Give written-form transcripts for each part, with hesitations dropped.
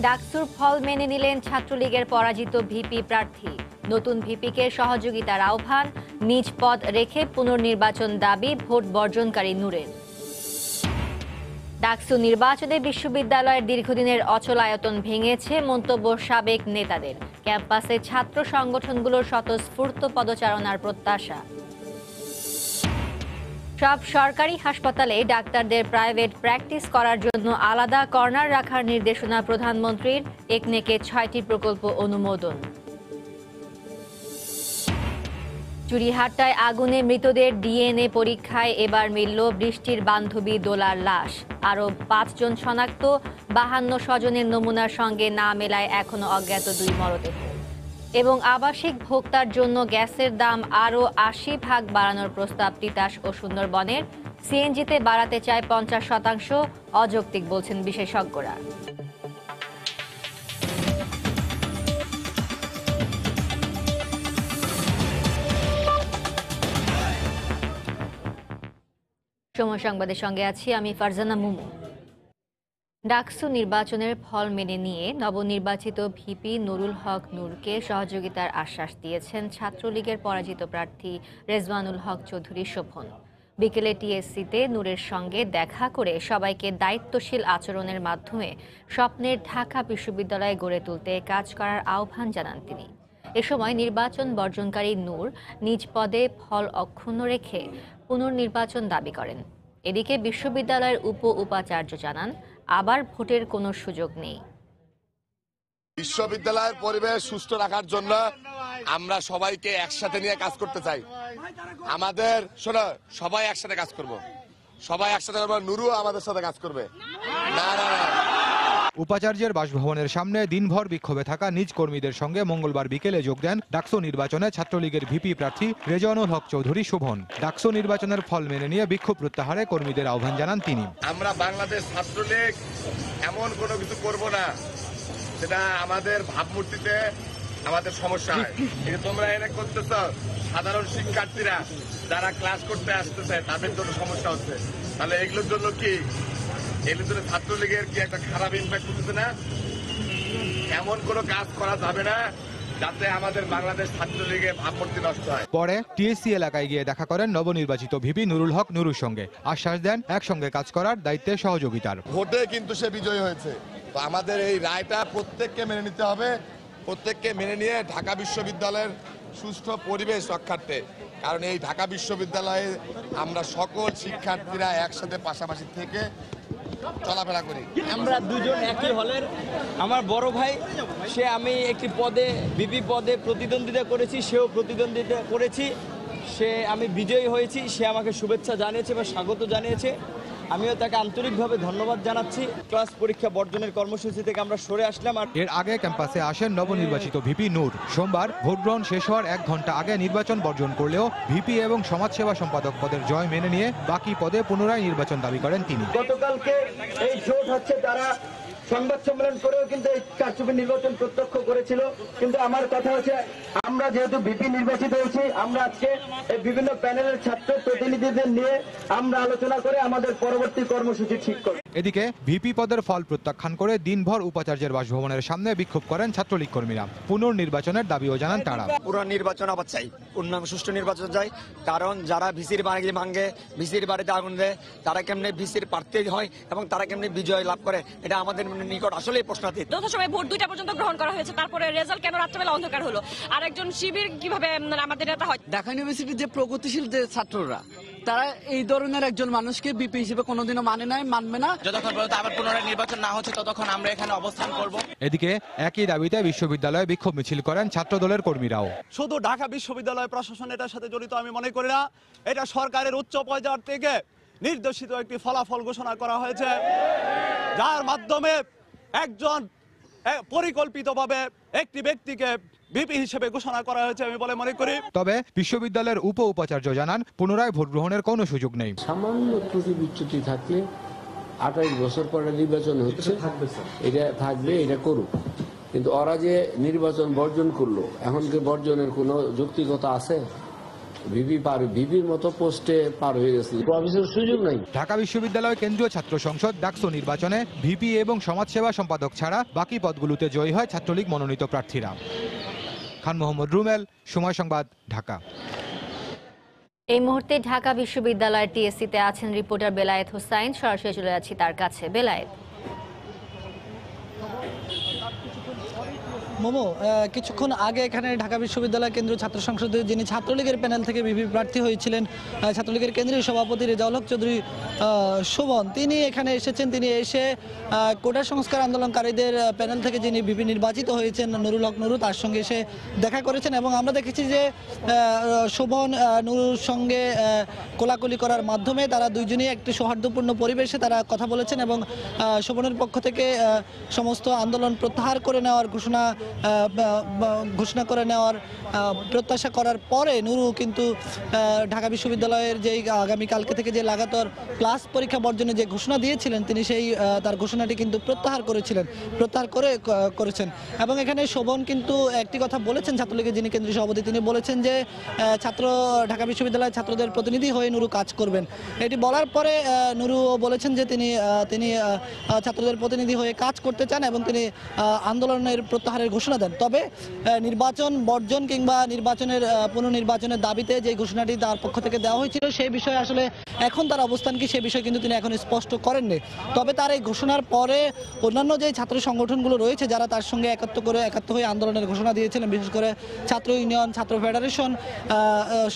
ডাকসুর ফল মেনে নিলেন ছাত্রলীগের পরাজিত ভিপি প্রার্থী। নতুন ভিপিকে সহযোগিতার আহ্বান, নিজ পদ রেখে পুনর্নির্বাচন দাবি ভোট বর্জনকারী নূরের। ডাকসু নির্বাচনে বিশ্ববিদ্যালয়ের দীর্ঘদিনের অচলায়তন ভেঙেছে মন্তব্য সাবেক নেতাদের। ক্যাম্পাসে ছাত্র সংগঠনগুলোর স্বতঃস্ফূর্ত পদচারণার প্রত্যাশা। সব সরকারি হাসপাতালে ডাক্তারদের প্রাইভেট প্র্যাকটিস করার জন্য আলাদা কর্নার রাখার নির্দেশনা প্রধানমন্ত্রীর। একনেকে 6টি প্রকল্প অনুমোদন। চুরিহাট্টায় আগুনে মৃতদের ডিএনএ পরীক্ষায় এবার মিলল বৃষ্টির বান্ধবী দোলার লাশ। আরও 5 জন শনাক্ত, 52 স্বজনের নমুনার সঙ্গে না মেলায় এখনো অজ্ঞাত 2 মরদেহ। এবং আবাসিক ভোক্তার জন্য গ্যাসের দাম আরও 80% বাড়ানোর প্রস্তাব তিতাস ও সুন্দরবনের। সিএনজিতে বাড়াতে চায় 50%, অযৌক্তিক বলছেন বিশেষজ্ঞরা। সময় সংবাদের সঙ্গে আছি আমি ফারজানা মুমু। ডাকসু নির্বাচনের ফল মেনে নিয়ে নবনির্বাচিত ভিপি নুরুল হক নূরকে সহযোগিতার আশ্বাস দিয়েছেন ছাত্রলীগের পরাজিত প্রার্থী রেজওয়ানুল হক চৌধুরী শোভন। বিকেলে টিএসসিতে নূরের সঙ্গে দেখা করে সবাইকে দায়িত্বশীল আচরণের মাধ্যমে স্বপ্নের ঢাকা বিশ্ববিদ্যালয় গড়ে তুলতে কাজ করার আহ্বান জানান তিনি। এ সময় নির্বাচন বর্জনকারী নূর নিজ পদে ফল অক্ষুণ্ণ রেখে পুনর্নির্বাচন দাবি করেন। এদিকে বিশ্ববিদ্যালয়ের উপাচার্য জানান, আবার ভোটের কোনো সুযোগ নেই। বিশ্ববিদ্যালয়ের পরিবেশ সুষ্ঠু রাখার জন্য আমরা সবাইকে একসাথে নিয়ে কাজ করতে চাই। আমাদের শোনো, সবাই একসাথে কাজ করব, সবাই একসাথে করবো, নুরু আমাদের সাথে কাজ করবে। না না না। উপাচার্যের বাসভবনের সামনে দিনভর বিক্ষোভে থাকা নিজ কর্মীদের সঙ্গে মঙ্গলবার বিকেলে যোগ দেন ডাকসু নির্বাচনে ছাত্রলীগের ভিপি প্রার্থী রেজওয়ানুল হক চৌধুরী শোভন। ডাকসু নির্বাচনের ফল মেনে নিয়ে বিক্ষোভ প্রত্যাহারে কর্মীদের আহ্বান জানান তিনি। আমরা বাংলাদেশ ছাত্রলীগ এমন কোনো কিছু করব না সেটা আমাদের ভাবমূর্তিতে আমাদের সমস্যা হয়। কিন্তু তোমরা এনে করতেছ, সাধারণ শিক্ষার্থীরা যারা ক্লাস করতে আসতেছে তাদের জন্য সমস্যা হচ্ছে। তাহলে এগুলোর জন্য কি, এগুলোর জন্য ছাত্রলীগের কি একটা খারাপ ইম্প্যাক্ট করতেছে না? এমন কোনো কাজ করা যাবে না যাতে আমাদের বাংলাদেশ ছাত্রলীগের ভাবমূর্তি নষ্ট হয়। পরে টিএসসি এলাকায় গিয়ে দেখা করেন নবনির্বাচিত ভিপি নুরুল হক নুরুর সঙ্গে। আশ্বাস দেন একসঙ্গে কাজ করার দায়িত্বে সহযোগিতার। ভোটে কিন্তু সে বিজয়ী হয়েছে, তো আমাদের এই রায়টা প্রত্যেককে মেনে নিতে হবে। প্রত্যেককে মেনে নিয়ে ঢাকা বিশ্ববিদ্যালয়ের সুষ্ঠু পরিবেশ রক্ষার্থে, কারণ এই ঢাকা বিশ্ববিদ্যালয়ে আমরা সকল শিক্ষার্থীরা একসাথে পাশাপাশি থেকে চলাফেরা করি। আমরা দুজন একই হলের। আমার বড় ভাই, আমি একটি পদে ভিপি পদে প্রতিদ্বন্দ্বিতা করেছি, সেও প্রতিদ্বন্দ্বিতা করেছি। আমি বিজয়ী হয়েছি, সে আমাকে শুভেচ্ছা জানিয়েছে বা স্বাগত জানিয়েছে। আমিও তাকে আন্তরিকভাবে ধন্যবাদ জানাচ্ছি। ক্লাস পরীক্ষা বর্জনের কর্মসূচি থেকে আমরা সরে আসলাম। এর আগে ক্যাম্পাসে আসেন নবনির্বাচিত ভিপি নূর। সোমবার ভোট গ্রহণ শেষ হওয়ার 1 ঘন্টা আগে নির্বাচন বর্জন করলেও ভিপি এবং সমাজসেবা সম্পাদক পদের জয় মেনে নিয়ে বাকি পদে পুনরায় নির্বাচন দাবি করেন তিনি। গতকালকে এই জোট হচ্ছে তারা সংবাদ সম্মেলন করেও কিন্তু এই কারচুপি নির্বাচন প্রত্যক্ষ করেছিল। কিন্তু আমার কথা হচ্ছে, আমরা যেহেতু ভিপি নির্বাচিত হয়েছি, আমরা আজকে এই বিভিন্ন প্যানেলের ছাত্র প্রতিনিধিদের নিয়ে আমরা আলোচনা করে আমাদের পরবর্তী কর্মসূচি ঠিক করব। এদিকে ভিপি পদের ফল প্রত্যাখ্যান করে দিনভর উপাচার্যের বাসভবনের সামনে বিক্ষোভ করেন ছাত্রলীগ কর্মীরা। পুনর্নির্বাচনের দাবিও জানান তারা। পুরো নির্বাচন আবার চাই, পূর্ণাঙ্গ সুষ্ঠু নির্বাচন চাই। কারণ যারা ভিসির বাড়ি ভাঙে, ভিসির বাড়িতে আগুন দেয়, তারা কেমনে ভিসির প্রার্থী হয় এবং তারা কেমনে বিজয় লাভ করে, এটা আমাদের নিকট আসলে প্রশ্নাতীত। যথাসময়ে ভোট 2টা পর্যন্ত গ্রহণ করা হয়েছে, তারপরে রেজাল্ট কেন রাত্রেবেলা অন্ধকার হলো? আর একজন শিবির কিভাবে আমাদের নেতা হয়? ঢাকা ইউনিভার্সিটির যে প্রগতিশীল যে ছাত্ররা, তারা এই ধরনের একজন মানুষকে বিপি হিসেবে কোনোদিনও মানে নাই, মানবে না। যতক্ষণ পর্যন্ত আবার পুনরায় নির্বাচন না হচ্ছে ততক্ষণ আমরা এখানে অবস্থান করব। এদিকে একই দাবিতে বিশ্ববিদ্যালয়ে বিক্ষোভ মিছিল করেন ছাত্রদলের কর্মীরাও। শুধু ঢাকা বিশ্ববিদ্যালয় প্রশাসন এটার সাথে জড়িত আমি মনে করি না। এটা সরকারের উচ্চ পর্যায় থেকে নির্দেশিত একটি ফলাফল ঘোষণা করা হয়েছে, যার মাধ্যমে একজন পরিকল্পিতভাবে একটি ব্যক্তিকে ভিপি হিসেবে ঘোষণা করা হয়েছে আমি বলে মনে করি। তবে বিশ্ববিদ্যালয়ের উপাচার্য জানান পুনরায় ভোট গ্রহণের কোনো সুযোগ নেই। সামান্য ত্রুটি বিচ্যুতি থাকলে 28 বছর পরে নির্বাচন হচ্ছে, এটা থাকবে, এটা করুক। কিন্তু ওরা যে নির্বাচন বর্জন করলো, এখন কি বর্জনের কোনো যৌক্তিকতা আছে? ভিপির মতো পোস্টে পার হয়ে গেছে, প্রফেসর সুযোগ নাই। ঢাকা বিশ্ববিদ্যালয় কেন্দ্রীয় ছাত্র সংসদ ডাকসু নির্বাচনে ভিপি এবং সমাজসেবা সম্পাদক ছাড়া বাকি পদগুলোতে জয়ী হয় ছাত্রলীগ মনোনীত প্রার্থীরা। খান মোহাম্মদ রুমেল, সময় সংবাদ, ঢাকা। এই মুহূর্তে ঢাকা বিশ্ববিদ্যালয়ের টিএসসিতে আছেন রিপোর্টার বেলায়েত হোসাইন। সরাসরি চলে যাচ্ছি তার কাছে। বেলায়েত, মোমো, কিছুক্ষণ আগে এখানে ঢাকা বিশ্ববিদ্যালয় কেন্দ্রীয় ছাত্র সংসদে যিনি ছাত্রলীগের প্যানেল থেকে ভিপি প্রার্থী হয়েছিলেন, ছাত্রলীগের কেন্দ্রীয় সভাপতি রেজাউল হক চৌধুরী শোভন, তিনি এখানে এসেছেন। তিনি এসে কোটা সংস্কার আন্দোলনকারীদের প্যানেল থেকে যিনি ভিপি নির্বাচিত হয়েছেন নুরুল হক নুরু, তার সঙ্গে এসে দেখা করেছেন এবং আমরা দেখেছি যে শোভন নুরুর সঙ্গে কোলাকুলি করার মাধ্যমে তারা দুইজনই একটি সৌহার্দ্যপূর্ণ পরিবেশে তারা কথা বলেছেন এবং শোভনের পক্ষ থেকে সমস্ত আন্দোলন প্রত্যাহার করে নেওয়ার ঘোষণা করে নেওয়ার প্রত্যাশা করার পরে নুরু কিন্তু ঢাকা বিশ্ববিদ্যালয়ের যে আগামীকালকে থেকে যে লাগাতার ক্লাস পরীক্ষা বর্জনের যে ঘোষণা দিয়েছিলেন তিনি সেই তার ঘোষণাটি কিন্তু প্রত্যাহার করেছেন এবং এখানে শোভন কিন্তু একটি কথা বলেছেন, ছাত্রলীগের যিনি কেন্দ্রীয় সভাপতি, তিনি বলেছেন যে ঢাকা বিশ্ববিদ্যালয়ের ছাত্রদের প্রতিনিধি হয়ে নুরু কাজ করবেন। এটি বলার পরে নুরু বলেছেন যে তিনি ছাত্রদের প্রতিনিধি হয়ে কাজ করতে চান এবং তিনি আন্দোলনের প্রত্যাহারের ঘোষণা দেন। তবে নির্বাচন বর্জন কিংবা পুনর্নির্বাচনের দাবিতে যে ঘোষণাটি তার পক্ষ থেকে দেওয়া হয়েছিল সেই বিষয়ে আসলে এখন তার অবস্থান কি সে বিষয়ে কিন্তু তিনি এখন স্পষ্ট করেননি। তবে তার এই ঘোষণার পরে অন্যান্য যে ছাত্র সংগঠনগুলো রয়েছে যারা তার সঙ্গে একাত্ম হয়ে আন্দোলনের ঘোষণা দিয়েছিলেন, বিশেষ করে ছাত্র ইউনিয়ন, ছাত্র ফেডারেশন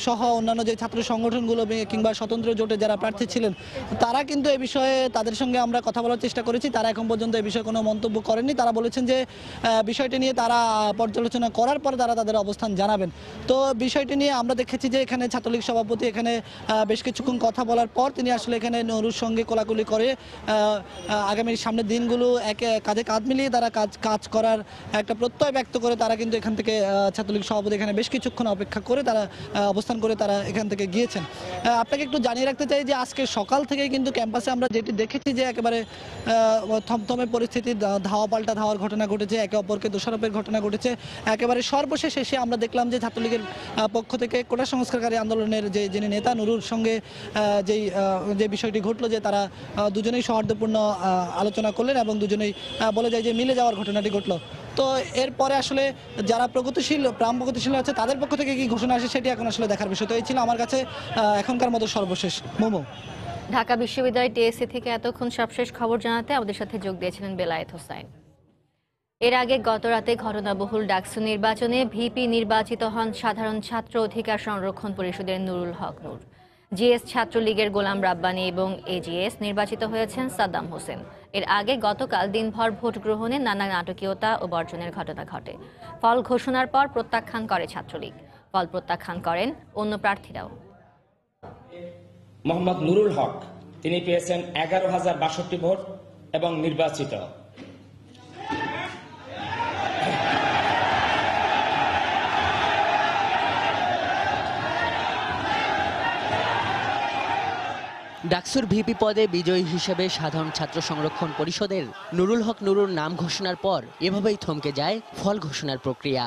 সহ অন্যান্য যে ছাত্র সংগঠনগুলো কিংবা স্বতন্ত্র জোটে যারা প্রার্থী ছিলেন, তারা কিন্তু এই বিষয়ে তাদের সঙ্গে আমরা কথা বলার চেষ্টা করেছি। তারা এখন পর্যন্ত এই বিষয়ে কোনো মন্তব্য করেননি। তারা বলেছেন যে বিষয়টি নিয়ে তারা পর্যালোচনা করার পরে তারা তাদের অবস্থান জানাবেন। তো বিষয়টি নিয়ে আমরা দেখেছি যে এখানে ছাত্রলীগ সভাপতি এখানে বেশ কিছুক্ষণ কথা বলার পর তিনি আসলে এখানে নুরুর সঙ্গে কোলাকুলি করে আগামীর সামনের দিনগুলো কাঁধে কাঁধ মিলিয়ে তারা কাজ করার একটা প্রত্যয় ব্যক্ত করে তারা কিন্তু এখান থেকে ছাত্রলীগ সভাপতি এখানে বেশ কিছুক্ষণ অপেক্ষা করে তারা অবস্থান করে তারা এখান থেকে গিয়েছেন। আপনাকে একটু জানিয়ে রাখতে চাই যে আজকে সকাল থেকে কিন্তু ক্যাম্পাসে আমরা যেটি দেখেছি যে একেবারে থমথমে পরিস্থিতি, ধাওয়া পাল্টা ধাওয়ার ঘটনা ঘটেছে, একে অপরকে দোষারোপের ঘটনা ঘটেছে। একেবারে সর্বশেষ এসে আমরা দেখলাম যে ছাত্রলীগের পক্ষ থেকে কোটা সংস্কারকারী আন্দোলনের যিনি নেতা নুরুর সঙ্গে যে বিষয়টি ঘটলো যে তারা দুজনেই সৌহার্দ্যপূর্ণ আলোচনা করলেন এবং দুজনেই বলে যায় যে মিলে যাওয়ার ঘটনাটি ঘটলো। তো এরপরে আসলে যারা প্রাণ প্রগতিশীল আছে তাদের পক্ষ থেকে কি ঘোষণা আসে সেটি এখন আসলে দেখার বিষয়। তো এই ছিল আমার কাছে এখনকার মতো সর্বশেষ। মোমো, ঢাকা বিশ্ববিদ্যালয় টিএসসি থেকে এতক্ষণ সবশেষ খবর জানাতে আমাদের সাথে যোগ দিয়েছিলেন বেলায়েত হোসাইন। এর আগে গতরাতে ঘটনাবহুল ডাকসু নির্বাচনে ভিপি নির্বাচিত হন সাধারণ ছাত্র অধিকার সংরক্ষণ পরিষদের নুরুল হক নূর। জিএস ছাত্রলীগের গোলাম রাব্বানী এবং এজিএস নির্বাচিত হয়েছেন সাদ্দাম হোসেন। এর আগে গতকাল দিনভর ভোট গ্রহণে নানা নাটকীয়তা ও বর্জনের ঘটনা ঘটে। ফল ঘোষণার পর প্রত্যাখ্যান করে ছাত্রলীগ। ফল প্রত্যাখ্যান করেন অন্য প্রার্থীরাও। মোহাম্মদ নুরুল হক তিনি পেয়েছেন 11,062 ভোট এবং নির্বাচিত। ডাকসুর ভিপি পদে বিজয়ী হিসেবে সাধারণ ছাত্র সংরক্ষণ পরিষদের নুরুল হক নুরুর নাম ঘোষণার পর এভাবেই থমকে যায় ফল ঘোষণার প্রক্রিয়া।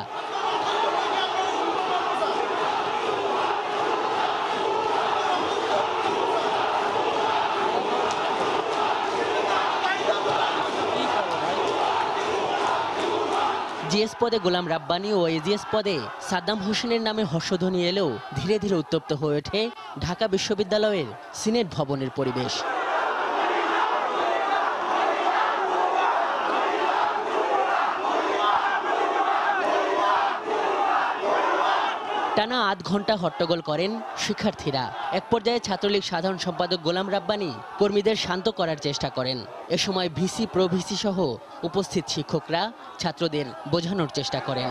জিএস পদে গোলাম রাব্বানী ও এজিএস পদে সাদ্দাম হোসেনের নামে হর্ষধ্বনি এলেও ধীরে ধীরে উত্তপ্ত হয়ে ওঠে ঢাকা বিশ্ববিদ্যালয়ের সিনেট ভবনের পরিবেশ। টানা আধ ঘন্টা হট্টগোল করেন শিক্ষার্থীরা। এক পর্যায়ে ছাত্রলীগ সাধারণ সম্পাদক গোলাম রাব্বানী কর্মীদের শান্ত করার চেষ্টা করেন। এ সময় ভিসি প্রভিসি সহ উপস্থিত শিক্ষকরা ছাত্রদের বোঝানোর চেষ্টা করেন।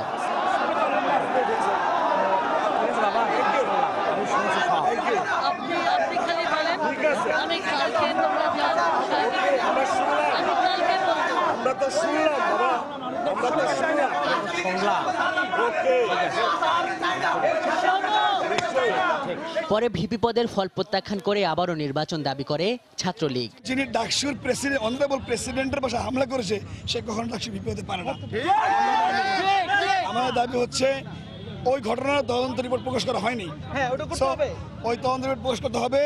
পরে ভিপি পদের ফল প্রত্যাখ্যান করে আবারও নির্বাচন দাবি করে ছাত্রলীগ। যিনি ডাকসুর প্রেসিডেন্ট অনারেবল প্রেসিডেন্টের বাসায় হামলা করেছে সে কখনো ডাকসুর ভিপি হতে পারে না। আমাদের দাবি হচ্ছে ওই ঘটনার তদন্ত রিপোর্ট প্রকাশ করা হয়নি। হ্যাঁ, ওটা করতে হবে। ওই তদন্ত রিপোর্ট প্রকাশ করতে হবে।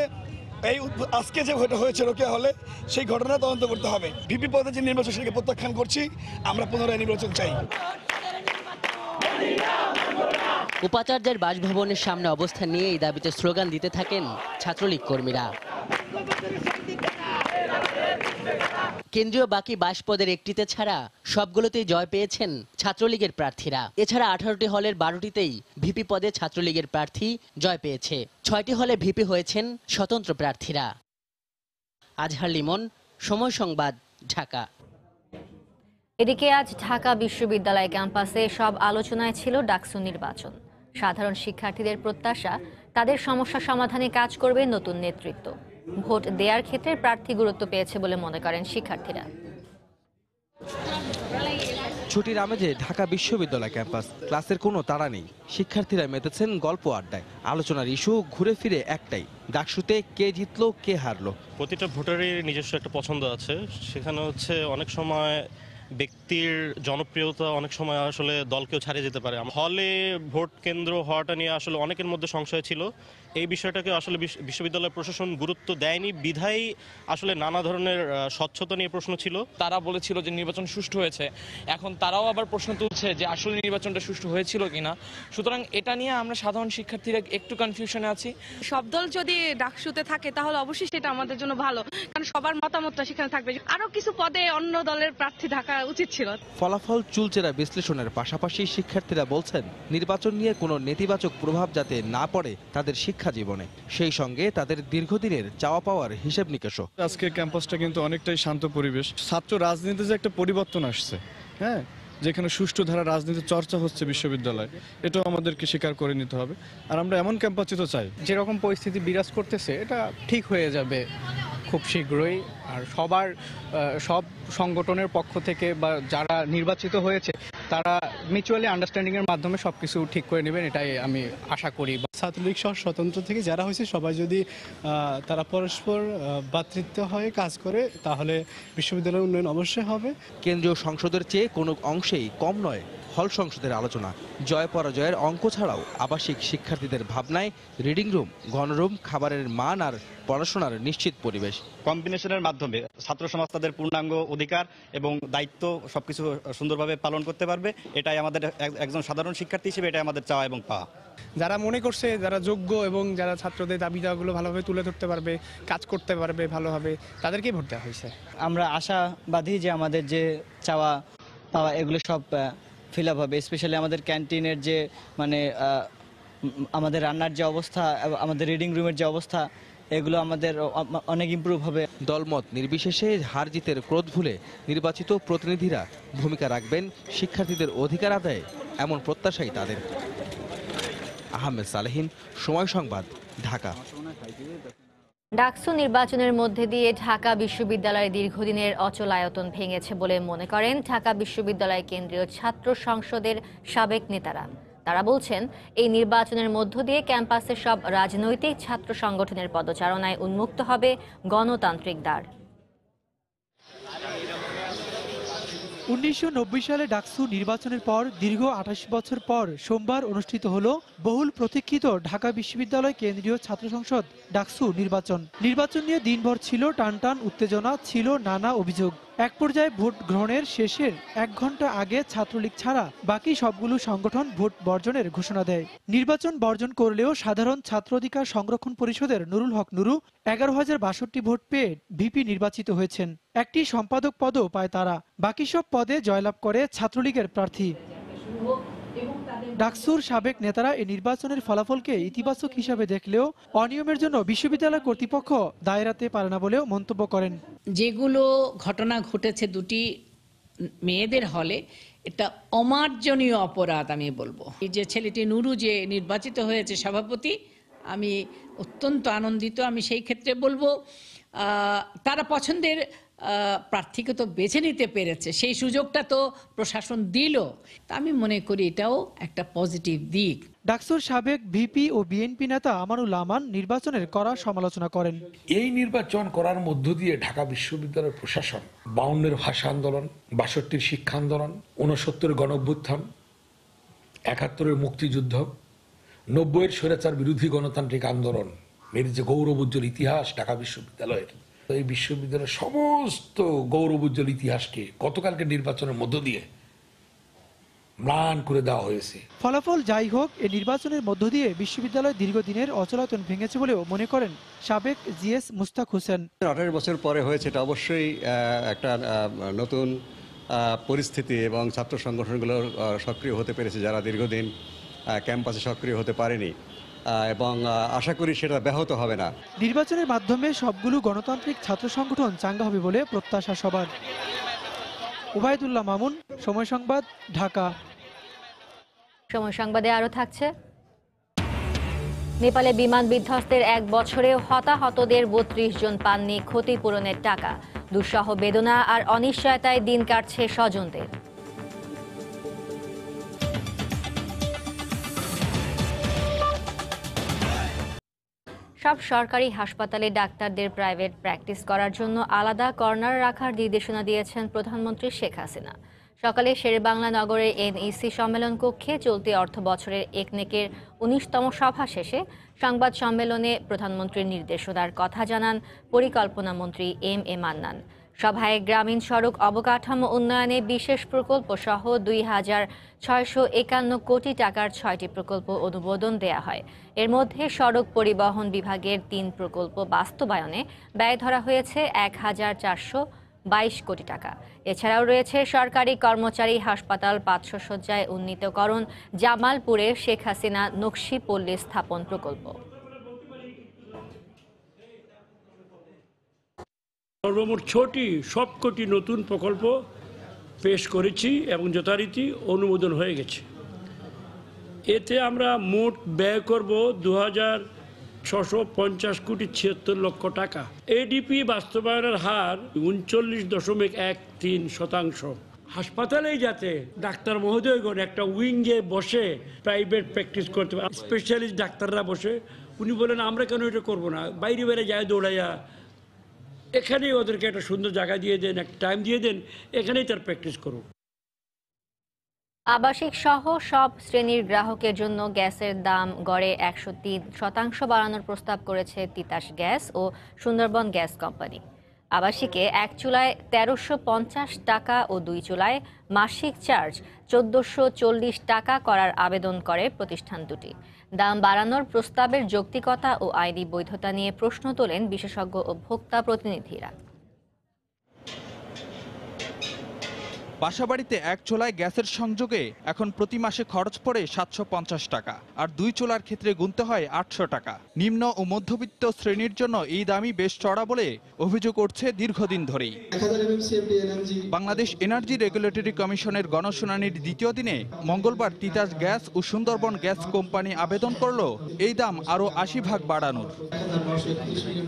এই আজকে যে হয়েছে রোকেয়া হলে সেই ঘটনা তদন্ত করতে হবে। ভিপি পদে যে নির্বাচন সেটাকে প্রত্যাখ্যান করছি, আমরা পুনরায় নির্বাচন চাই। উপাচার্যের বাসভবনের সামনে অবস্থান নিয়ে এই দাবিতে স্লোগান দিতে থাকেন ছাত্রলীগ কর্মীরা। কেন্দ্রীয় বাকি 22 পদের একটিতে ছাড়া সবগুলোতেই জয় পেয়েছেন ছাত্রলীগের প্রার্থীরা। এছাড়া 18টি হলের 12টিতেই ভিপি পদে ছাত্রলীগের প্রার্থী জয় পেয়েছে। 6টি হলে ভিপি হয়েছেন স্বতন্ত্র প্রার্থীরা। আজহার লিমন, সময় সংবাদ, ঢাকা। এদিকে আজ ঢাকা বিশ্ববিদ্যালয় ক্যাম্পাসে সব আলোচনায় ছিল ডাকসু নির্বাচন। সাধারণ শিক্ষার্থীদের প্রত্যাশা, তাদের সমস্যা সমাধানে কাজ করবে নতুন নেতৃত্ব। ভোট দেওয়ার ক্ষেত্রে প্রার্থী গুরুত্ব পেয়েছে বলে মনে করেন শিক্ষার্থীরা। ছুটির আমেজে ঢাকা বিশ্ববিদ্যালয় ক্যাম্পাস, ক্লাসের কোনো তাড়া নেই। শিক্ষার্থীরা মেতেছেন গল্প আড্ডায়। আলোচনার ইস্যু ঘুরে ফিরে একটাই, ডাকসুতে কে জিতলো কে হারলো। প্রতিটা ভোটারের নিজস্ব একটা পছন্দ আছে। সেখানে হচ্ছে অনেক সময় ব্যক্তির জনপ্রিয়তা অনেক সময় আসলে দলকেও ছাড়িয়ে যেতে পারে। হলে ভোট কেন্দ্র হওয়াটা নিয়ে আসলে অনেকের মধ্যে সংশয় ছিল। এই বিষয়টাকে আসলে বিশ্ববিদ্যালয় প্রশাসন গুরুত্ব দেয়নি বিধায় আসলে নানা ধরনের স্বচ্ছতা নিয়ে প্রশ্ন ছিল। তারা বলেছিল যে নির্বাচন সুষ্ঠু হয়েছে, এখন তারাও আবার প্রশ্ন তুলছে যে আসলে নির্বাচনটা সুষ্ঠু হয়েছিল কিনা। সুতরাং এটা নিয়ে আমরা সাধারণ শিক্ষার্থীরা একটু কনফিউশনে আছি। সব দল যদি ডাকসুতে থাকে তাহলে অবশ্যই সেটা আমাদের জন্য ভালো, কারণ সবার মতামতটা সেখানে থাকবে। আরো কিছু পদে অন্য দলের প্রার্থী থাকা উচিত ছিল। ফলাফল চুলচেরা বিশ্লেষণের পাশাপাশি শিক্ষার্থীরা বলছেন নির্বাচন নিয়ে কোনো নেতিবাচক প্রভাব যাতে না পড়ে তাদের শিক্ষা জীবনে, সেই সঙ্গে তাদের দীর্ঘদিনের চাওয়া পাওয়ার হিসেব নিকেশও। আজকের ক্যাম্পাসটা কিন্তু অনেকটাই শান্ত পরিবেশ। ছাত্র রাজনীতিতে যে একটা পরিবর্তন আসছে, হ্যাঁ, যেখানে সুষ্ঠু ধারা রাজনীতির চর্চা হচ্ছে বিশ্ববিদ্যালয়ে, এটাও আমাদেরকে স্বীকার করে নিতে হবে। আর আমরা এমন ক্যাম্পাসই তো চাই। যেরকম পরিস্থিতি বিরাজ করতেছে এটা ঠিক হয়ে যাবে খুব শীঘ্রই। আর সব সংগঠনের পক্ষ থেকে বা যারা নির্বাচিত হয়েছে তারা মিউচুয়ালি আন্ডারস্ট্যান্ডিংয়ের মাধ্যমে সবকিছু ঠিক করে নেবেন, এটাই আমি আশা করি। ছাত্রলীগ সহ স্বতন্ত্র থেকে যারা হয়েছে সবাই যদি তারা পরস্পর ভ্রাতৃত্ব হয়ে কাজ করে তাহলে বিশ্ববিদ্যালয়ের উন্নয়ন অবশ্যই হবে। কেন্দ্রীয় সংসদের চেয়ে কোনো অংশেই কম নয় হল সংসদের আলোচনা। জয় পরাজয়ের অঙ্ক ছাড়াও আবাসিক শিক্ষার্থীদের ভাবনায় রিডিং রুম, গণরুম, খাবারের মান আর পড়াশোনার নিশ্চিত পরিবেশ। কম্বিনেশনের মাধ্যমে ছাত্র সমাজ তাদের পূর্ণাঙ্গ অধিকার এবং দায়িত্ব সবকিছু সুন্দরভাবে পালন করতে পারবে, এটাই আমাদের একজন সাধারণ শিক্ষার্থী হিসেবে এটাই আমাদের চাওয়া এবং পাওয়া। যারা মনে করছে যারা যোগ্য এবং যারা ছাত্রদের দাবি দাওয়াগুলো ভালোভাবে তুলে ধরতে পারবে, কাজ করতে পারবে ভালোভাবে, তাদেরকেই ভোট দেওয়া হয়েছে। আমরা আশাবাদী যে আমাদের যে চাওয়া পাওয়া এগুলো সব ফিল আপ হবে। স্পেশালি আমাদের ক্যান্টিনের যে আমাদের রান্নার যে অবস্থা, আমাদের রিডিং রুমের যে অবস্থা, এগুলো আমাদের অনেক ইমপ্রুভ হবে। দলমত নির্বিশেষে হার জিতের ক্রোধ ভুলে নির্বাচিত প্রতিনিধিরা ভূমিকা রাখবেন শিক্ষার্থীদের অধিকার আদায়ে, এমন প্রত্যাশাই তাদের। আহমেদ সালেহিন, সময় সংবাদ, ঢাকা। ডাকসু নির্বাচনের মধ্যে দিয়ে ঢাকা বিশ্ববিদ্যালয়ের দীর্ঘদিনের অচলায়তন ভেঙেছে বলে মনে করেন ঢাকা বিশ্ববিদ্যালয় কেন্দ্রীয় ছাত্র সংসদের সাবেক নেতারা। তারা বলছেন এই নির্বাচনের মধ্য দিয়ে ক্যাম্পাসের সব রাজনৈতিক ছাত্র সংগঠনের পদচারণায় উন্মুক্ত হবে গণতান্ত্রিক দ্বার। 1990 সালে ডাকসু নির্বাচনের পর দীর্ঘ 28 বছর পর সোমবার অনুষ্ঠিত হলো বহুল প্রতীক্ষিত ঢাকা বিশ্ববিদ্যালয় কেন্দ্রীয় ছাত্র সংসদ ডাকসু নির্বাচন নিয়ে দিনভর ছিল টানটান উত্তেজনা, ছিল নানা অভিযোগ। এক পর্যায়ে ভোট গ্রহণের শেষের 1 ঘন্টা আগে ছাত্রলীগ ছাড়া বাকি সবগুলো সংগঠন ভোট বর্জনের ঘোষণা দেয়। নির্বাচন বর্জন করলেও সাধারণ ছাত্র অধিকার সংরক্ষণ পরিষদের নুরুল হক নুরু 11,062 ভোট পেয়ে ভিপি নির্বাচিত হয়েছেন। একটি সম্পাদক পদও পায় তারা। বাকি সব পদে জয়লাভ করে ছাত্রলীগের প্রার্থী। ডাকসুর সাবেক নেতারা এই নির্বাচনের ফলাফলকে ইতিবাচক হিসাবে দেখলেও অনিয়মের জন্য বিশ্ববিদ্যালয় কর্তৃপক্ষ দায় এড়াতে পারে না বলেও মন্তব্য করেন। যেগুলো ঘটনা ঘটেছে দুটি মেয়েদের হলে, এটা অমার্জনীয় অপরাধ আমি বলবো। এই যে ছেলেটি নুরু যে নির্বাচিত হয়েছে সভাপতি, আমি অত্যন্ত আনন্দিত। আমি সেই ক্ষেত্রে বলবো তারা পছন্দের প্রার্থীকে তো বেছে নিতে পেরেছে, সেই সুযোগটা তো প্রশাসন দিল। তা আমি মনে করি এটাও একটা পজিটিভ দিক। ডাকসুর সাবেক ভিপি ও বিএনপি নেতা আমানুল আমান নির্বাচনের কড়া সমালোচনা করেন। এই নির্বাচন করার মধ্য দিয়ে ঢাকা বিশ্ববিদ্যালয়ের প্রশাসন 52-এর ভাষা আন্দোলন, 62-র শিক্ষা আন্দোলন, 69-এর গণঅভ্যুত্থান 71-এর মুক্তিযুদ্ধ, 90-এর স্বৈরাচার বিরোধী গণতান্ত্রিক আন্দোলন, এর যে গৌরবোজ্জ্বল ইতিহাস ঢাকা বিশ্ববিদ্যালয়ের, এই বিশ্ববিদ্যালয়ের সমস্ত গৌরবোজ্জ্বল ইতিহাসকে গতকালকে নির্বাচনের মধ্য দিয়ে ম্লান করে দেওয়া হয়েছে। ফলাফল যাই হোক, এই নির্বাচনের মধ্য দিয়ে বিশ্ববিদ্যালয় দীর্ঘদিনের অচলায়তন ভেঙেছে বলেও মনে করেন সাবেক জিএস মুস্তাক হোসেন। 18 বছর পরে হয়েছে, এটা অবশ্যই একটা নতুন পরিস্থিতি এবং ছাত্র সংগঠনগুলো সক্রিয় হতে পেরেছে যারা দীর্ঘদিন ক্যাম্পাসে সক্রিয় হতে পারেনি, এবং আশা করি সেটা ব্যাহত হবে না। নির্বাচনের মাধ্যমে সবগুলো গণতান্ত্রিক ছাত্র সংগঠন চাঙ্গা হবে বলে প্রত্যাশা সবার। ওবায়দুল্লাহ মামুন, সময় সংবাদ, ঢাকা। সময় সংবাদে আরো থাকছে, নেপালে বিমান বিধ্বস্তের 1 বছরে হতাহতদের 32 জন পাননি ক্ষতিপূরণের টাকা। দুঃসহ বেদনা আর অনিশ্চয়তায় দিন কাটছে স্বজনদের। সব সরকারি হাসপাতালে ডাক্তারদের প্রাইভেট প্র্যাকটিস করার জন্য আলাদা কর্নার রাখার নির্দেশনা দিয়েছেন প্রধানমন্ত্রী শেখ হাসিনা। সকালে শেরেবাংলা নগরের এনইসি সম্মেলন কক্ষে চলতি অর্থ বছরের একনেকের 19তম সভা শেষে সংবাদ সম্মেলনে প্রধানমন্ত্রীর নির্দেশনার কথা জানান পরিকল্পনা মন্ত্রী এম এ মান্নান। সভায় গ্রামীণ সড়ক অবকাঠামো উন্নয়নে বিশেষ প্রকল্প সহ 2,651 কোটি টাকার 6টি প্রকল্প অনুমোদন দেয়া হয়। এর মধ্যে সড়ক পরিবহন বিভাগের 3 প্রকল্প বাস্তবায়নে ব্যয় ধরা হয়েছে 1,422 কোটি টাকা। এছাড়াও রয়েছে সরকারি কর্মচারী হাসপাতাল 500 শয্যায় উন্নীতকরণ, জামালপুরে শেখ হাসিনা নকশি পল্লী স্থাপন প্রকল্প। সর্বমোট 6টি সবকটি নতুন প্রকল্প পেশ করেছি এবং যথারীতি অনুমোদন হয়ে গেছে। এতে আমরা মোট ব্যয় করব 2,650 কোটি 76 লক্ষ টাকা। এডিপি বাস্তবায়নের হার 39.13%। হাসপাতালেই যাতে ডাক্তার মহোদয়গণ একটা উইঙ্গে বসে প্রাইভেট প্র্যাকটিস করতে পারে, স্পেশালিস্ট ডাক্তাররা বসে, উনি বলেন আমরা কেন এটা করবো না, বাইরে বাইরে যায় দৌড়াইয়া, এখানেই ওদেরকে একটা সুন্দর জায়গা দিয়ে দেন, একটা টাইম দিয়ে দেন, এখানেই তার প্র্যাকটিস করুক। আবাসিক সহ সব শ্রেণীর গ্রাহকের জন্য গ্যাসের দাম গড়ে 103% বাড়ানোর প্রস্তাব করেছে তিতাস গ্যাস ও সুন্দরবন গ্যাস কোম্পানি। আবাসিকে 1 চুলায় 1350 টাকা ও 2 চুলায় মাসিক চার্জ 1440 টাকা করার আবেদন করে প্রতিষ্ঠান দুটি। দাম বাড়ানোর প্রস্তাবের যৌক্তিকতা ও আইনি বৈধতা নিয়ে প্রশ্ন তোলেন বিশেষজ্ঞ ও ভোক্তা প্রতিনিধিরা। বাসাবাড়িতে 1 চুলায় গ্যাসের সংযোগে এখন প্রতি মাসে খরচ পড়ে 750 টাকা, আর 2 চুলার ক্ষেত্রে গুনতে হয় 800 টাকা। নিম্ন ও মধ্যবিত্ত শ্রেণীর জন্য এই দামই বেশ চড়া বলে অভিযোগ উঠছে দীর্ঘদিন ধরেই। বাংলাদেশ এনার্জি রেগুলেটরি কমিশনের গণশুনানির দ্বিতীয় দিনে মঙ্গলবার তিতাস গ্যাস ও সুন্দরবন গ্যাস কোম্পানি আবেদন করল এই দাম আরও 80 ভাগ বাড়ানোর।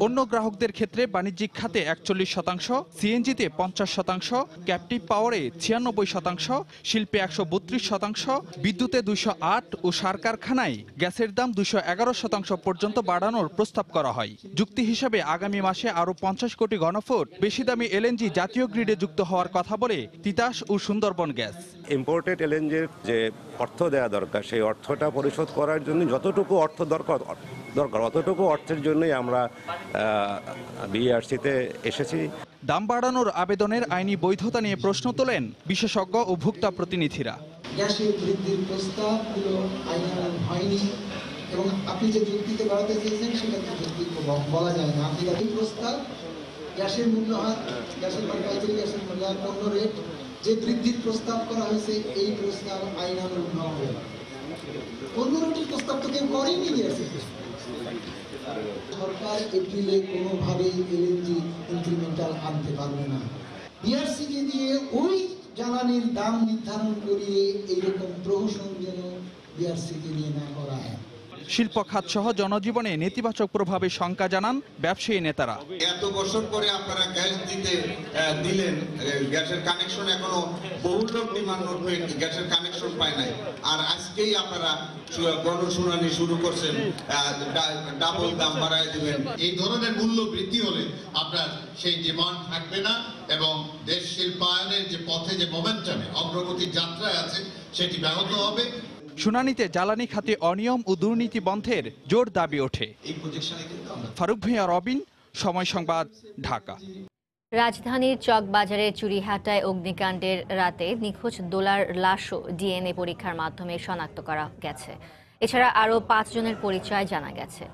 অন্য গ্রাহকদের ক্ষেত্রে বাণিজ্যিক খাতে 41%, সিএনজিতে 50%, ক্যাপটিভ পাওয়ারে 96%, শিল্পে 132%, বিদ্যুতে 208 ও সার কারখানায় গ্যাসের দাম 211% পর্যন্ত বাড়ানোর প্রস্তাব করা হয়। যুক্তি হিসাবে আগামী মাসে আরও 50 কোটি ঘনফুট বেশি দামি এলএনজি জাতীয় গ্রিডে যুক্ত হওয়ার কথা বলে তিতাস ও সুন্দরবন গ্যাস। ইম্পোর্টেড এলএনজির যে অর্থ দেওয়া দরকার, সেই অর্থটা পরিশোধ করার জন্য যতটুকু অর্থ দরকার অতটুকু অর্থের জন্যই আমরা বিআরসিতে এসেছি। দাম বাড়ানোর আবেদনের আইনি বৈধতা নিয়ে প্রশ্ন তোলেন বিশেষজ্ঞ ও ভোক্তা প্রতিনিধিরা। গ্যাসের বৃদ্ধির প্রস্তাবগুলো আইনানুগ হয়নি এবং আপনি যে যুক্তিতে বাড়াতে চেয়েছেন সেটা তো যুক্তি বলা যায় না। আপনি এই প্রস্তাব গ্যাসের মূল্যহার, গ্যাসের পাইকারি গ্যাসের মূল্যহার, পণ্য রেট যে বৃদ্ধির প্রস্তাব করা হয়েছে, এই প্রস্তাব আইনানুগ নয়। পণ্য রেটের প্রস্তাব তো কেউ করেনি। সরকার এপ্রিলে কোনোভাবেই এলএনজি ইনক্রিমেন্টাল আনতে পারবে না। বিআরসিকে দিয়ে ওই জ্বালানির দাম নির্ধারণ করিয়ে এইরকম প্রহসন যেন বিআরসিকে দিয়ে না করা হয়। শিল্প খাত সহ জনজীবনে নেতিবাচক প্রভাবে শঙ্কা জানান ব্যবসায়ী নেতারা। এত বছর পরে আপনারা গ্যাস দিলেন, গ্যাসের কানেকশন এখনো বহু লোক ডিমান্ড করবে, গ্যাসের কানেকশন পায় নাই, আর আজকেই আপনারা গণশুনানি শুরু করছেন, ডাবল দাম বাড়ায় দিবেন। এই ধরনের মূল্য বৃদ্ধি হলে আপনার সেই ডিমান্ড থাকবে না এবং দেশ শিল্পায়নের যে পথে, যে মোমেন্টামে অগ্রগতির যাত্রায় আছে, সেটি ব্যাহত হবে। শুনানিতে জ্বালানি খাতে অনিয়ম ও দুর্নীতি বন্ধের জোর দাবি ওঠে। ফারুক ভূঁইয়া, রবিন, সময় সংবাদ, ঢাকা। রাজধানীর চকবাজারের চুরিহাটায় অগ্নিকাণ্ডের রাতে নিখোঁজ দোলার লাশও ডিএনএ পরীক্ষার মাধ্যমে শনাক্ত করা গেছে। এছাড়া আরও 5 জনের পরিচয় জানা গেছে।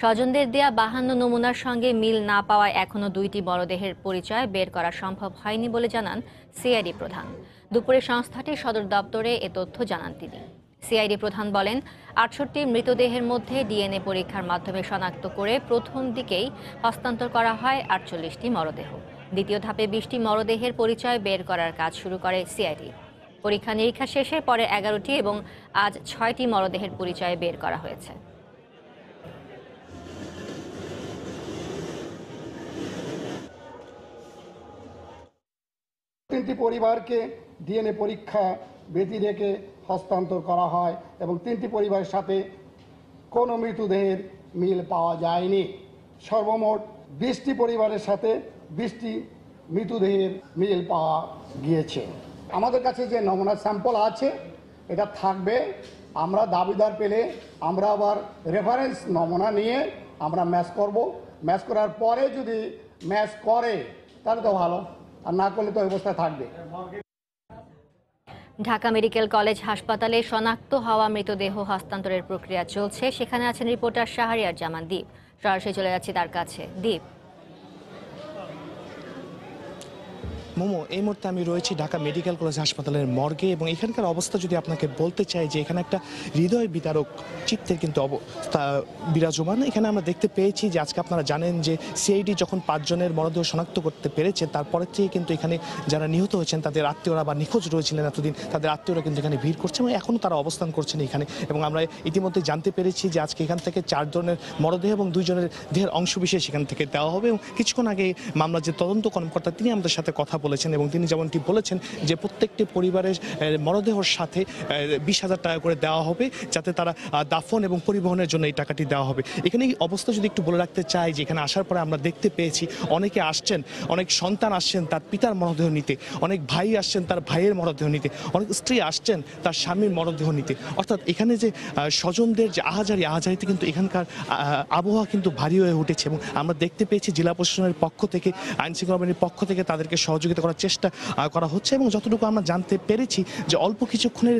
স্বজনদের দেয়া 52 নমুনার সঙ্গে মিল না পাওয়ায় এখনও 2টি মরদেহের পরিচয় বের করা সম্ভব হয়নি বলে জানান সিআইডি প্রধান। দুপুরে সংস্থাটির সদর দপ্তরে এ তথ্য জানান তিনি। সিআইডি প্রধান বলেন, 68টি মৃতদেহের মধ্যে ডিএনএ পরীক্ষার মাধ্যমে শনাক্ত করে প্রথম দিকেই হস্তান্তর করা হয় 48টি মরদেহ। দ্বিতীয় ধাপে 20টি মরদেহের পরিচয় বের করার কাজ শুরু করে সিআইডি। পরীক্ষা নিরীক্ষা শেষে পরে 11টি এবং আজ 6টি মরদেহের পরিচয় বের করা হয়েছে। তিনটি পরিবারকে ডিএনএ পরীক্ষা ব্যতি রেখে হস্তান্তর করা হয় এবং 3টি পরিবারের সাথে কোনো মৃতদেহের মিল পাওয়া যায়নি। সর্বমোট 20টি পরিবারের সাথে 20টি মৃতদেহের মিল পাওয়া গিয়েছে। আমাদের কাছে যে নমুনা স্যাম্পল আছে এটা থাকবে। আমরা দাবিদার পেলে আমরা আবার রেফারেন্স নমুনা নিয়ে আমরা ম্যাচ করব। ম্যাচ করার পরে যদি ম্যাচ করে তাহলে তো ভালো, আর না করলে তো অবস্থায় থাকবে। ঢাকা মেডিকেল কলেজ হাসপাতালে শনাক্ত হওয়া মৃতদেহ হস্তান্তরের প্রক্রিয়া চলছে। সেখানে আছেন রিপোর্টার শাহরিয়ার জামান দীপ। সরাসরি চলে যাচ্ছি তার কাছে। দীপ। মোমো, এই মুহূর্তে আমি রয়েছি ঢাকা মেডিকেল কলেজ হাসপাতালের মর্গে এবং এখানকার অবস্থা যদি আপনাকে বলতে চাই যে এখানে একটা হৃদয় বিদারক চিত্তের কিন্তু অবস্থা বিরাজমান। এখানে আমরা দেখতে পেয়েছি যে আজকে আপনারা জানেন যে সিআইডি যখন 5 জনের মরদেহ শনাক্ত করতে পেরেছে তারপরের থেকে কিন্তু এখানে যারা নিহত হয়েছেন তাদের আত্মীয়রা বা নিখোঁজ রয়েছিলেন এতদিন তাদের আত্মীয়রা কিন্তু এখানে ভিড় করছে এবং এখনও তারা অবস্থান করছেন এখানে। এবং আমরা ইতিমধ্যে জানতে পেরেছি যে আজকে এখান থেকে 4 জনের মরদেহ এবং 2 জনের দেহের অংশবিশেষ এখান থেকে দেওয়া হবে। এবং কিছুক্ষণ আগে মামলার যে তদন্ত কর্মকর্তা তিনি আমাদের সাথে কথা বলেছেন এবং তিনি যেমনটি বলেছেন যে প্রত্যেকটি পরিবারের মরদেহর সাথে 20,000 টাকা করে দেওয়া হবে যাতে তারা দাফন এবং পরিবহনের জন্য এই টাকাটি দেওয়া হবে। এখানে এই অবস্থা যদি একটু বলে রাখতে চাই যে এখানে আসার পরে আমরা দেখতে পেয়েছি অনেকে আসছেন, অনেক সন্তান আসছেন তার পিতার মরদেহ নিতে, অনেক ভাই আসছেন তার ভাইয়ের মরদেহ নিতে, অনেক স্ত্রী আসছেন তার স্বামীর মরদেহ নিতে। অর্থাৎ এখানে যে স্বজনদের যে আহাজারিতে কিন্তু এখানকার আবহাওয়া কিন্তু ভারী হয়ে উঠেছে এবং আমরা দেখতে পেয়েছি জেলা প্রশাসনের পক্ষ থেকে, আইনশৃঙ্খলা বাহিনীর পক্ষ থেকে তাদেরকে সহযোগিতা করার চেষ্টা করা হচ্ছে এবং যতটুকু আমরা জানতে পেরেছি যে অল্প কিছুক্ষণের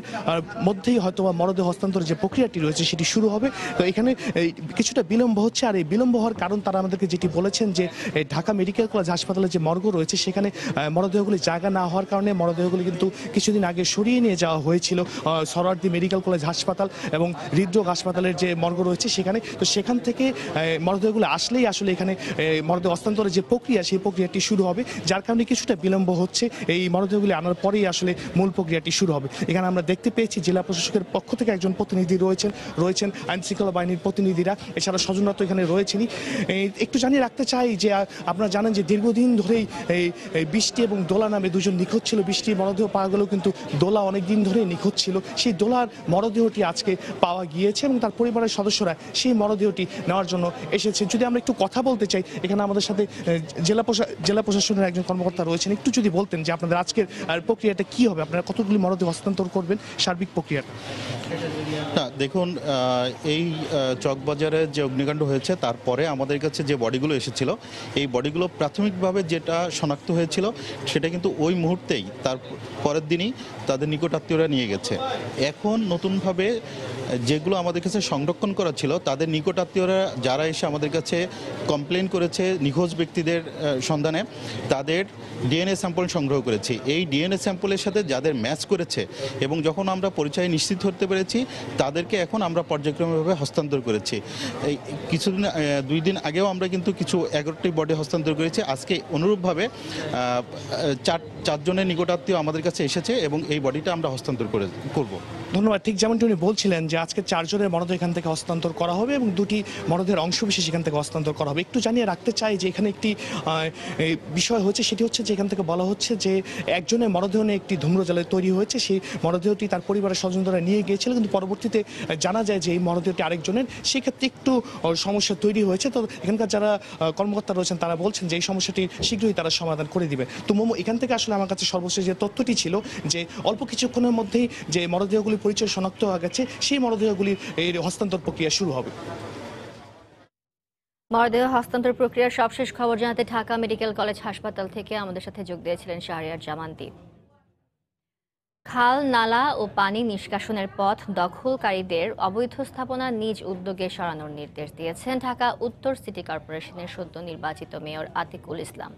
মধ্যেই হয়তো বা মরদেহ হস্তান্তরের যে প্রক্রিয়াটি রয়েছে সেটি শুরু হবে। তো এখানে কিছুটা বিলম্ব হচ্ছে, আর এই বিলম্ব হওয়ার কারণ তারা আমাদেরকে যেটি বলেছেন যে ঢাকা মেডিকেল কলেজ হাসপাতালে যে মর্গ রয়েছে সেখানে মরদেহগুলি জায়গা না হওয়ার কারণে মরদেহগুলি কিন্তু কিছুদিন আগে সরিয়ে নিয়ে যাওয়া হয়েছিল সরওয়ার্দী মেডিকেল কলেজ হাসপাতাল এবং হৃদরোগ হাসপাতালের যে মর্গ রয়েছে সেখানে। তো সেখান থেকে মরদেহগুলো আসলেই আসলে এখানে মরদেহ হস্তান্তরের যে প্রক্রিয়া সেই প্রক্রিয়াটি শুরু হবে, যার কারণে কিছুটা বিলম্ব হচ্ছে। এই মরদেহগুলি আনার পরেই আসলে মূল প্রক্রিয়াটি শুরু হবে। এখানে আমরা দেখতে পেয়েছি জেলা প্রশাসকের পক্ষ থেকে একজন প্রতিনিধি রয়েছেন আইনশৃঙ্খলা বাহিনীর প্রতিনিধিরা, এছাড়া স্বজনরা তো এখানে রয়েছেনই। একটু জানিয়ে রাখতে চাই যে আপনারা জানেন যে দীর্ঘদিন ধরেই এই বৃষ্টি এবং দোলা নামে 2 জন নিখোঁজ ছিল। বৃষ্টির মরদেহ পাওয়া গেলেও কিন্তু দোলা অনেকদিন ধরেই নিখোঁজ ছিল। সেই দোলার মরদেহটি আজকে পাওয়া গিয়েছে এবং তার পরিবারের সদস্যরা সেই মরদেহটি নেওয়ার জন্য এসেছেন। যদি আমরা একটু কথা বলতে চাই, এখানে আমাদের সাথে জেলা প্রশাসনের একজন কর্মকর্তা রয়েছেন, একটু যদি বলতেন যে আপনাদের আজকের প্রক্রিয়াটা কি হবে, আপনারা কতগুলি মরদেহ হস্তান্তর করবেন, সার্বিক প্রক্রিয়াটা। না দেখুন, এই চকবাজারে যে অগ্নিকাণ্ড হয়েছে তারপরে আমাদের কাছে যে বডিগুলো এসেছিল এই বডিগুলো প্রাথমিকভাবে যেটা শনাক্ত হয়েছিল সেটা কিন্তু ওই মুহূর্তেই তার পরের দিনই তাদের নিকটাত্মীয়রা নিয়ে গেছে। এখন নতুনভাবে যেগুলো আমাদের কাছে সংরক্ষণ করা ছিল তাদের নিকটাত্মীয়রা যারা এসে আমাদের কাছে কমপ্লেন করেছে নিখোঁজ ব্যক্তিদের সন্ধানে, তাদের ডিএনএ স্যাম্পল সংগ্রহ করেছি। এই ডিএনএ স্যাম্পলের সাথে যাদের ম্যাচ করেছে এবং যখন আমরা পরিচয় নিশ্চিত হতে পেরেছি তাদেরকে এখন আমরা পর্যায়ক্রমিকভাবে হস্তান্তর করেছি। এই কিছুদিন 2 দিন আগেও আমরা কিন্তু কিছু 11টি বডি হস্তান্তর করেছি। আজকে অনুরূপভাবে 4 জনের নিকটাত্মীয় আমাদের কাছে এসেছে এবং এই বডিটা আমরা হস্তান্তর করব। ধন্যবাদ। ঠিক যেমনটি উনি বলছিলেন যে আজকে 4 জনের মরদেহ এখান থেকে হস্তান্তর করা হবে এবং 2টি মরদেহের অংশবিশেষ এখান থেকে হস্তান্তর করা হবে। একটু জানিয়ে রাখতে চাই যে এখানে একটি বিষয় হচ্ছে, সেটি হচ্ছে যে এখান থেকে বলা হচ্ছে যে একজনের মরদেহ নিয়ে একটি ধূম্রজালে তৈরি হয়েছে। সেই মরদেহটি তার পরিবারের স্বজনরা নিয়ে গিয়েছিল, কিন্তু পরবর্তীতে জানা যায় যে এই মরদেহটি আরেকজনের, সেক্ষেত্রে একটু সমস্যা তৈরি হয়েছে। তো এখানকার যারা কর্মকর্তা রয়েছেন তারা বলছেন যে এই সমস্যাটি শীঘ্রই তারা সমাধান করে দিবে। তো মোমো, এখান থেকে আসলে আমার কাছে সর্বশেষ যে তথ্যটি ছিল যে অল্প কিছুক্ষণের মধ্যেই যে মরদেহগুলি পরিচয় শনাক্ত হয়ে গেছে সেই মরদেহগুলির এর হস্তান্তর প্রক্রিয়া শুরু হবে। মরদেহ হস্তান্তর প্রক্রিয়ার সবশেষ খবর জানাতে ঢাকা মেডিকেল কলেজ হাসপাতাল থেকে আমাদের সাথে যোগ দিয়েছিলেন শাহরিয়ার জামানতি। খাল, নালা ও পানি নিষ্কাশনের পথ দখলকারীদের অবৈধ স্থাপনা নিজ উদ্যোগে সরানোর নির্দেশ দিয়েছেন ঢাকা উত্তর সিটি কর্পোরেশনের সদ্য নির্বাচিত মেয়র আতিকুল ইসলাম।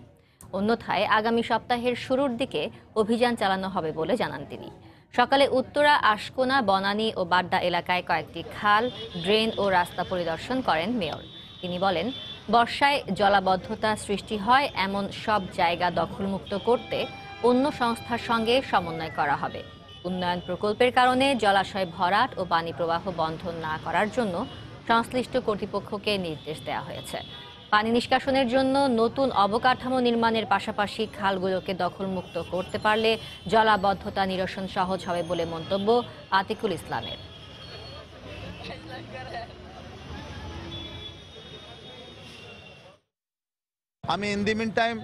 অন্যথায় আগামী সপ্তাহের শুরুর দিকে অভিযান চালানো হবে বলে জানান তিনি। সকালে উত্তরা, আশকোনা, বনানী ও বাড্ডা এলাকায় কয়েকটি খাল, ড্রেন ও রাস্তা পরিদর্শন করেন মেয়র। তিনি বলেন, বর্ষায় জলাবদ্ধতা সৃষ্টি হয় এমন সব জায়গা দখলমুক্ত করতে অন্য সংস্থার সঙ্গে সমন্বয় করা হবে। উন্নয়ন প্রকল্পের কারণে জলাশয় ভরাট ও পানি প্রবাহ বন্ধ না করার জন্য সংশ্লিষ্ট কর্তৃপক্ষকে নির্দেশ দেওয়া হয়েছে। পানি নিষ্কাশনের জন্য নতুন অবকাঠামো নির্মাণের পাশাপাশি খালগুলোকে দখলমুক্ত করতে পারলে জলাবদ্ধতা নিরসন সহজ হবে বলে মন্তব্য আতিকুল ইসলামের। আমি ইন দি মিন টাইম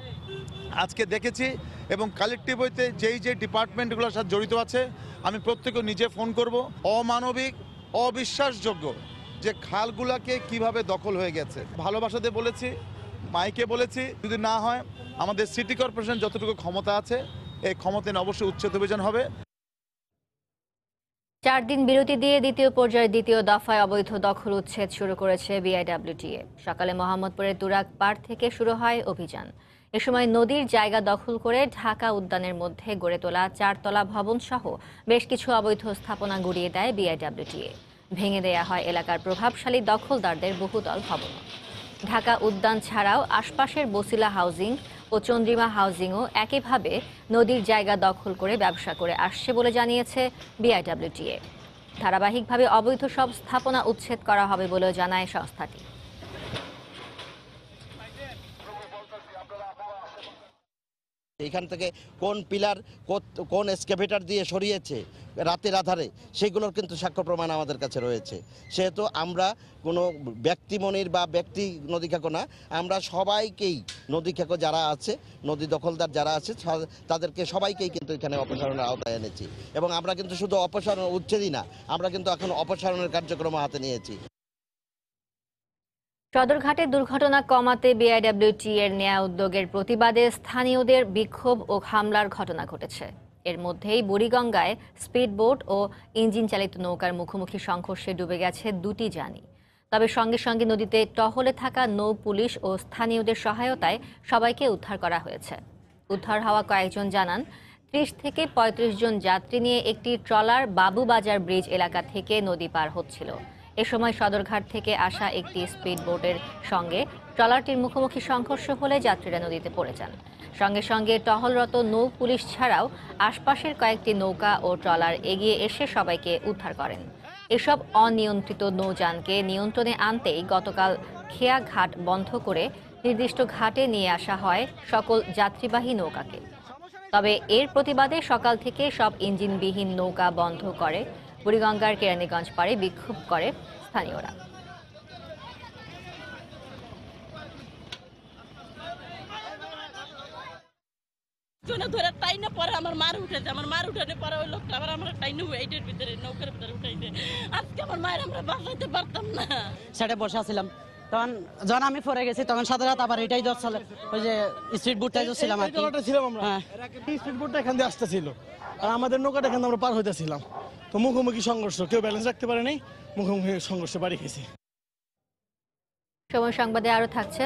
আজকে দেখেছি এবং কালেকটিভ হইতে যেই যে ডিপার্টমেন্টগুলোর সাথে জড়িত আছে আমি প্রত্যেকে নিজে ফোন করব। অমানবিক, অবিশ্বাসযোগ্য যে খালগুলাকে কিভাবে দখল হয়ে গেছে। ভালোবাসাতে বলেছি, মাইকে বলেছি, যদি না হয় আমাদের সিটি কর্পোরেশন যতটুকু ক্ষমতা আছে এই ক্ষমতা নিয়ে অবশ্যই উচ্ছেদ অভিযান হবে। 4 দিন বিরতি দিয়ে দ্বিতীয় পর্যায়ের দ্বিতীয় দফায় অবৈধ দখল উচ্ছেদ শুরু করেছে বিআইডব্লিউটিএ। সকালে মোহাম্মদপুরের তুরাগ পাড় থেকে শুরু হয় অভিযান। এ সময় নদীর জায়গা দখল করে ঢাকা উদ্যানের মধ্যে গড়ে তোলা 4 তলা ভবন সহ বেশ কিছু অবৈধ স্থাপনা গুড়িয়ে দেয় বিআইডব্লিউটিএ। ভেঙে দেয়া হয় এলাকার প্রভাবশালী দখলদারদের বহুতল ভবন। ঢাকা উদ্যান ছাড়াও আশপাশের বসিলা হাউজিং ও চন্দ্রিমা হাউজিংও একইভাবে নদীর জায়গা দখল করে ব্যবসা করে আসছে বলে জানিয়েছে বিআইডব্লিউটিএ। ধারাবাহিকভাবে অবৈধ সব স্থাপনা উচ্ছেদ করা হবে বলেও জানায় সংস্থাটি। এখান থেকে কোন পিলার কোন এক্সকেভেটর দিয়ে সরিয়েছে রাতের আধারে সেগুলোর কিন্তু সাক্ষ্য প্রমাণ আমাদের কাছে রয়েছে। সেহেতু আমরা কোনো ব্যক্তিমনির বা ব্যক্তি নদী খেকো না, আমরা সবাইকেই নদী খেকো যারা আছে, নদী দখলদার যারা আছে তাদেরকে সবাইকেই কিন্তু এখানে অপসারণের আওতায় এনেছি এবং আমরা কিন্তু শুধু অপসারণ উচ্ছেদই না, আমরা কিন্তু এখন অপসারণের কার্যক্রম হাতে নিয়েছি। সদরঘাটে দুর্ঘটনা কমাতে বিআইডব্লিউটিএর নেয়া উদ্যোগের প্রতিবাদে স্থানীয়দের বিক্ষোভ ও হামলার ঘটনা ঘটেছে। এর মধ্যেই বুড়িগঙ্গায় স্পিডবোট ও ইঞ্জিন চালিত নৌকার মুখোমুখি সংঘর্ষে ডুবে গেছে 2টি যানই। তবে সঙ্গে সঙ্গে নদীতে টহলে থাকা নৌ পুলিশ ও স্থানীয়দের সহায়তায় সবাইকে উদ্ধার করা হয়েছে। উদ্ধার হওয়া কয়েকজন জানান, 30 থেকে 35 জন যাত্রী নিয়ে একটি ট্রলার বাবুবাজার ব্রিজ এলাকা থেকে নদী পার হচ্ছিল। এ সময় সদরঘাট থেকে আসা একটি স্পিডবোটের সঙ্গে ট্রলারটির মুখোমুখি সংঘর্ষ হলে যাত্রীরা নদীতে পড়ে যান। সঙ্গে সঙ্গে টহলরত নৌ পুলিশ ছাড়াও আশপাশের কয়েকটি নৌকা ও ট্রলার এগিয়ে এসে সবাইকে উদ্ধার করেন। এসব অনিয়ন্ত্রিত নৌযানকে নিয়ন্ত্রণে আনতেই গতকাল খেয়া ঘাট বন্ধ করে নির্দিষ্ট ঘাটে নিয়ে আসা হয় সকল যাত্রীবাহী নৌকাকে। তবে এর প্রতিবাদে সকাল থেকে সব ইঞ্জিনবিহীন নৌকা বন্ধ করে বুড়িগঙ্গার কেরানীগঞ্জ পাড়ে বিক্ষোভ করে স্থানীয়রা। ধরে টাইনে পরে আমার মার উঠেছে, আমার মার উঠানে পরে ওই লোকটা আবার আমার টাইনে এইটার ভিতরে নৌকার ভিতরে উঠাইছে। আজকে আমার মায়ের আমরা বাঁচাইতে পারতাম না। সেটা বসে আসছিলাম, তখন যখন আমি পরে গেছি তখন সাথে রাত আবার এটাই ধরছিল, ওই যে স্ট্রিট বোটটাই ছিলাম আর কি ছিলাম আমরা। স্ট্রিট বোটটা এখান দিয়ে আসতেছিল আর আমাদের নৌকাটা এখান আমরা পার হইতেছিলাম, তো মুখোমুখি সংঘর্ষ, কেউ ব্যালেন্স রাখতে পারে নাই, মুখোমুখি সংঘর্ষে বাড়ি গেছি। সময় সংবাদে আরো থাকছে,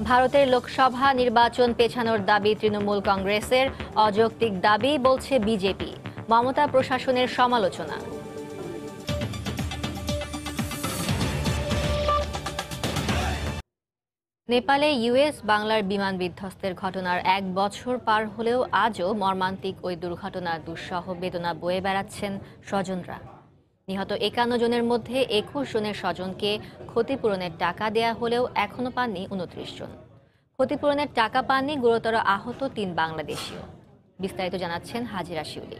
ভারতের লোকসভা নির্বাচন পেছানোর দাবি তৃণমূল কংগ্রেসের, অযৌক্তিক দাবি বলছে বিজেপি, মমতা প্রশাসনের সমালোচনা। নেপালে ইউএস বাংলার বিমান বিধ্বস্তের ঘটনার 1 বছর পার হলেও আজও মর্মান্তিক ওই দুর্ঘটনার দুঃসহ বেদনা বয়ে বেড়াচ্ছেন স্বজনরা। নিহত 51 জনের মধ্যে 21 জনের স্বজনকে ক্ষতিপূরণের টাকা দেয়া হলেও এখনো পাননি 29 জন। ক্ষতিপূরণের টাকা পাননি গুরুতর আহত 3 বাংলাদেশীয়। বিস্তারিত জানাচ্ছেন হাজিরা শিউলি।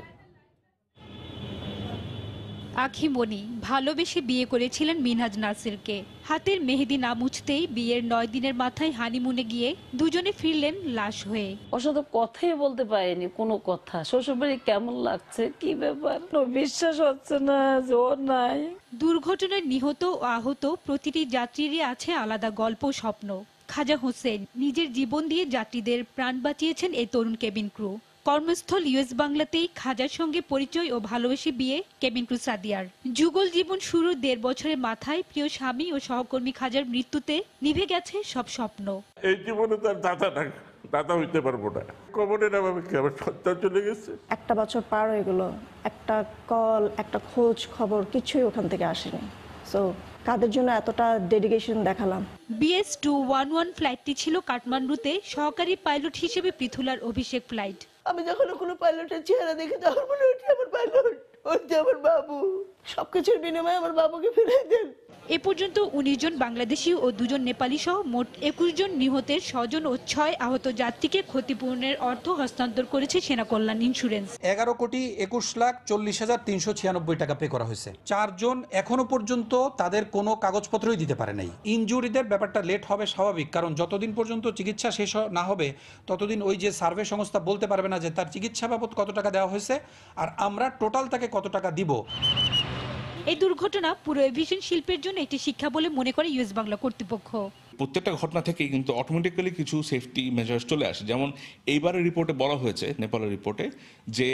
আখিমণি ভালোবেসে বিয়ে করেছিলেন মিনহাজ নাসিরকে। হাতের মেহেদি না মুছতেই বিয়ের 9 দিনের মাথায় হানিমুনে গিয়ে দুজনে ফিরলেন লাশ হয়ে। ওর সাথে কথাই বলতে পারিনি, কোনো কথা। শ্বশুরবাড়ি কেমন লাগছে, কি ব্যাপার, বিশ্বাস হচ্ছে না যে ও নাই। দুর্ঘটনায় নিহত ও আহত প্রতিটি যাত্রীরই আছে আলাদা গল্প, স্বপ্ন। খাজা হোসেন নিজের জীবন দিয়ে যাত্রীদের প্রাণ বাঁচিয়েছেন এই তরুণ কেবিন ক্রু। কর্মস্থল ইউএস বাংলাতেই খাজার সঙ্গে পরিচয় ও ভালোবেসে বিয়ে কেবিন ক্রু সাদিয়ার। যুগল জীবন শুরুর 1.5 বছরের মাথায় প্রিয় স্বামী ও সহকর্মী খাজার মৃত্যুতে নিভে গেছে সব স্বপ্ন। এই জীবনে তার দাদা হইতে পারবো না, কমনের নামে কি আমার সন্তান চলে গেছে। 1 বছর পার হয়ে গেল, একটা কল, একটা খোঁজ খবর কিছুই ওখান থেকে আসেনি। সো কাদের জন্য এতটা ডেডিকেশন দেখালাম। BS211 ফ্লাইটটি ছিল কাঠমান্ডুতে সহকারী পাইলট হিসেবে পৃথুলার অভিষেক ফ্লাইট। আমি যখন কোনো পাইলটের চেহারা দেখে তখন মনে হচ্ছে আমার পাইলট, ওইটা আমার বাবু। সবকিছুর বিনিময়ে আমার বাবুকে ফিরিয়ে দেন। এ পর্যন্ত 19 জন বাংলাদেশি ও 2 জন নেপালি সহ মোট 21 জন নিহতের স্বজন ও 6 আহত যাত্রীকে ক্ষতিপূরণের অর্থ হস্তান্তর করেছে সেনা কল্যাণ ইন্স্যুরেন্স। 11,21,40,396 টাকা পে করা হয়েছে। 4 জন এখনো পর্যন্ত তাদের কোনো কাগজপত্রই দিতে পারে নাই। ইনজুরিদের ব্যাপারটা লেট হবে স্বাভাবিক, কারণ যতদিন পর্যন্ত চিকিৎসা শেষ না হবে ততদিন ওই যে সার্ভে সংস্থা বলতে পারবে না যে তার চিকিৎসা বাবদ কত টাকা দেওয়া হয়েছে আর আমরা টোটাল তাকে কত টাকা দিব। এই দুর্ঘটনা পুরো এভিয়েশন শিল্পের জন্য একটি শিক্ষা বলে মনে করে ইউএস বাংলা কর্তৃপক্ষ। প্রত্যেকটা ঘটনা থেকেই কিন্তু অটোমেটিক্যালি কিছু সেফটি মেজার্স চলে আসে। যেমন এইবারের রিপোর্টে বলা হয়েছে, নেপালের রিপোর্টে, যে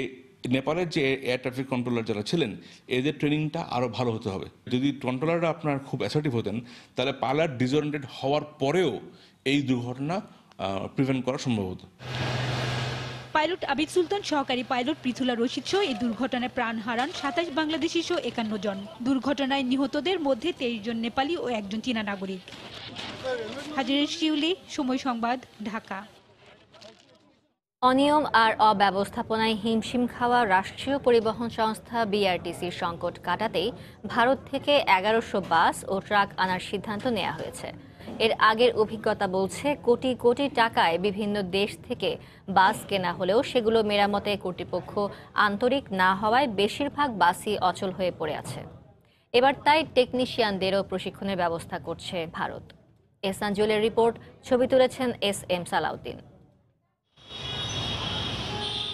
নেপালের যে এয়ার ট্রাফিক কন্ট্রোলার যারা ছিলেন এদের ট্রেনিংটা আরও ভালো হতে হবে। যদি কন্ট্রোলাররা আপনার খুব অ্যাসার্টিভ হতেন তাহলে পাইলট ডিসঅরিয়েন্টেড হওয়ার পরেও এই দুর্ঘটনা প্রিভেন্ট করা সম্ভব হতো। পাইলট আবিদ সুলতান, সহকারী পাইলট পৃথুলা রশিদ সহ এই দুর্ঘটনায় প্রাণ হারান 27 বাংলাদেশি সহ 51 জন। দুর্ঘটনায় নিহতদের মধ্যে 23 জন নেপালি ও 1 জন চীনা নাগরিক। হাজিরা শিউলি, সময় সংবাদ, ঢাকা। অনিয়ম আর অব্যবস্থাপনায় হিমশিম খাওয়া রাষ্ট্রীয় পরিবহন সংস্থা বিআরটিসির সংকট কাটাতেই ভারত থেকে 1100 বাস ও ট্রাক আনার সিদ্ধান্ত নেওয়া হয়েছে। এর আগের অভিজ্ঞতা বলছে কোটি কোটি টাকায় বিভিন্ন দেশ থেকে বাস কেনা হলেও সেগুলো মেরামতে কর্তৃপক্ষ আন্তরিক না হওয়ায় বেশিরভাগ বাসই অচল হয়ে পড়ে আছে। এবার তাই টেকনিশিয়ানদেরও প্রশিক্ষণের ব্যবস্থা করছে ভারত। এহসান জুয়েলের রিপোর্ট, ছবি তুলেছেন SM সালাউদ্দিন।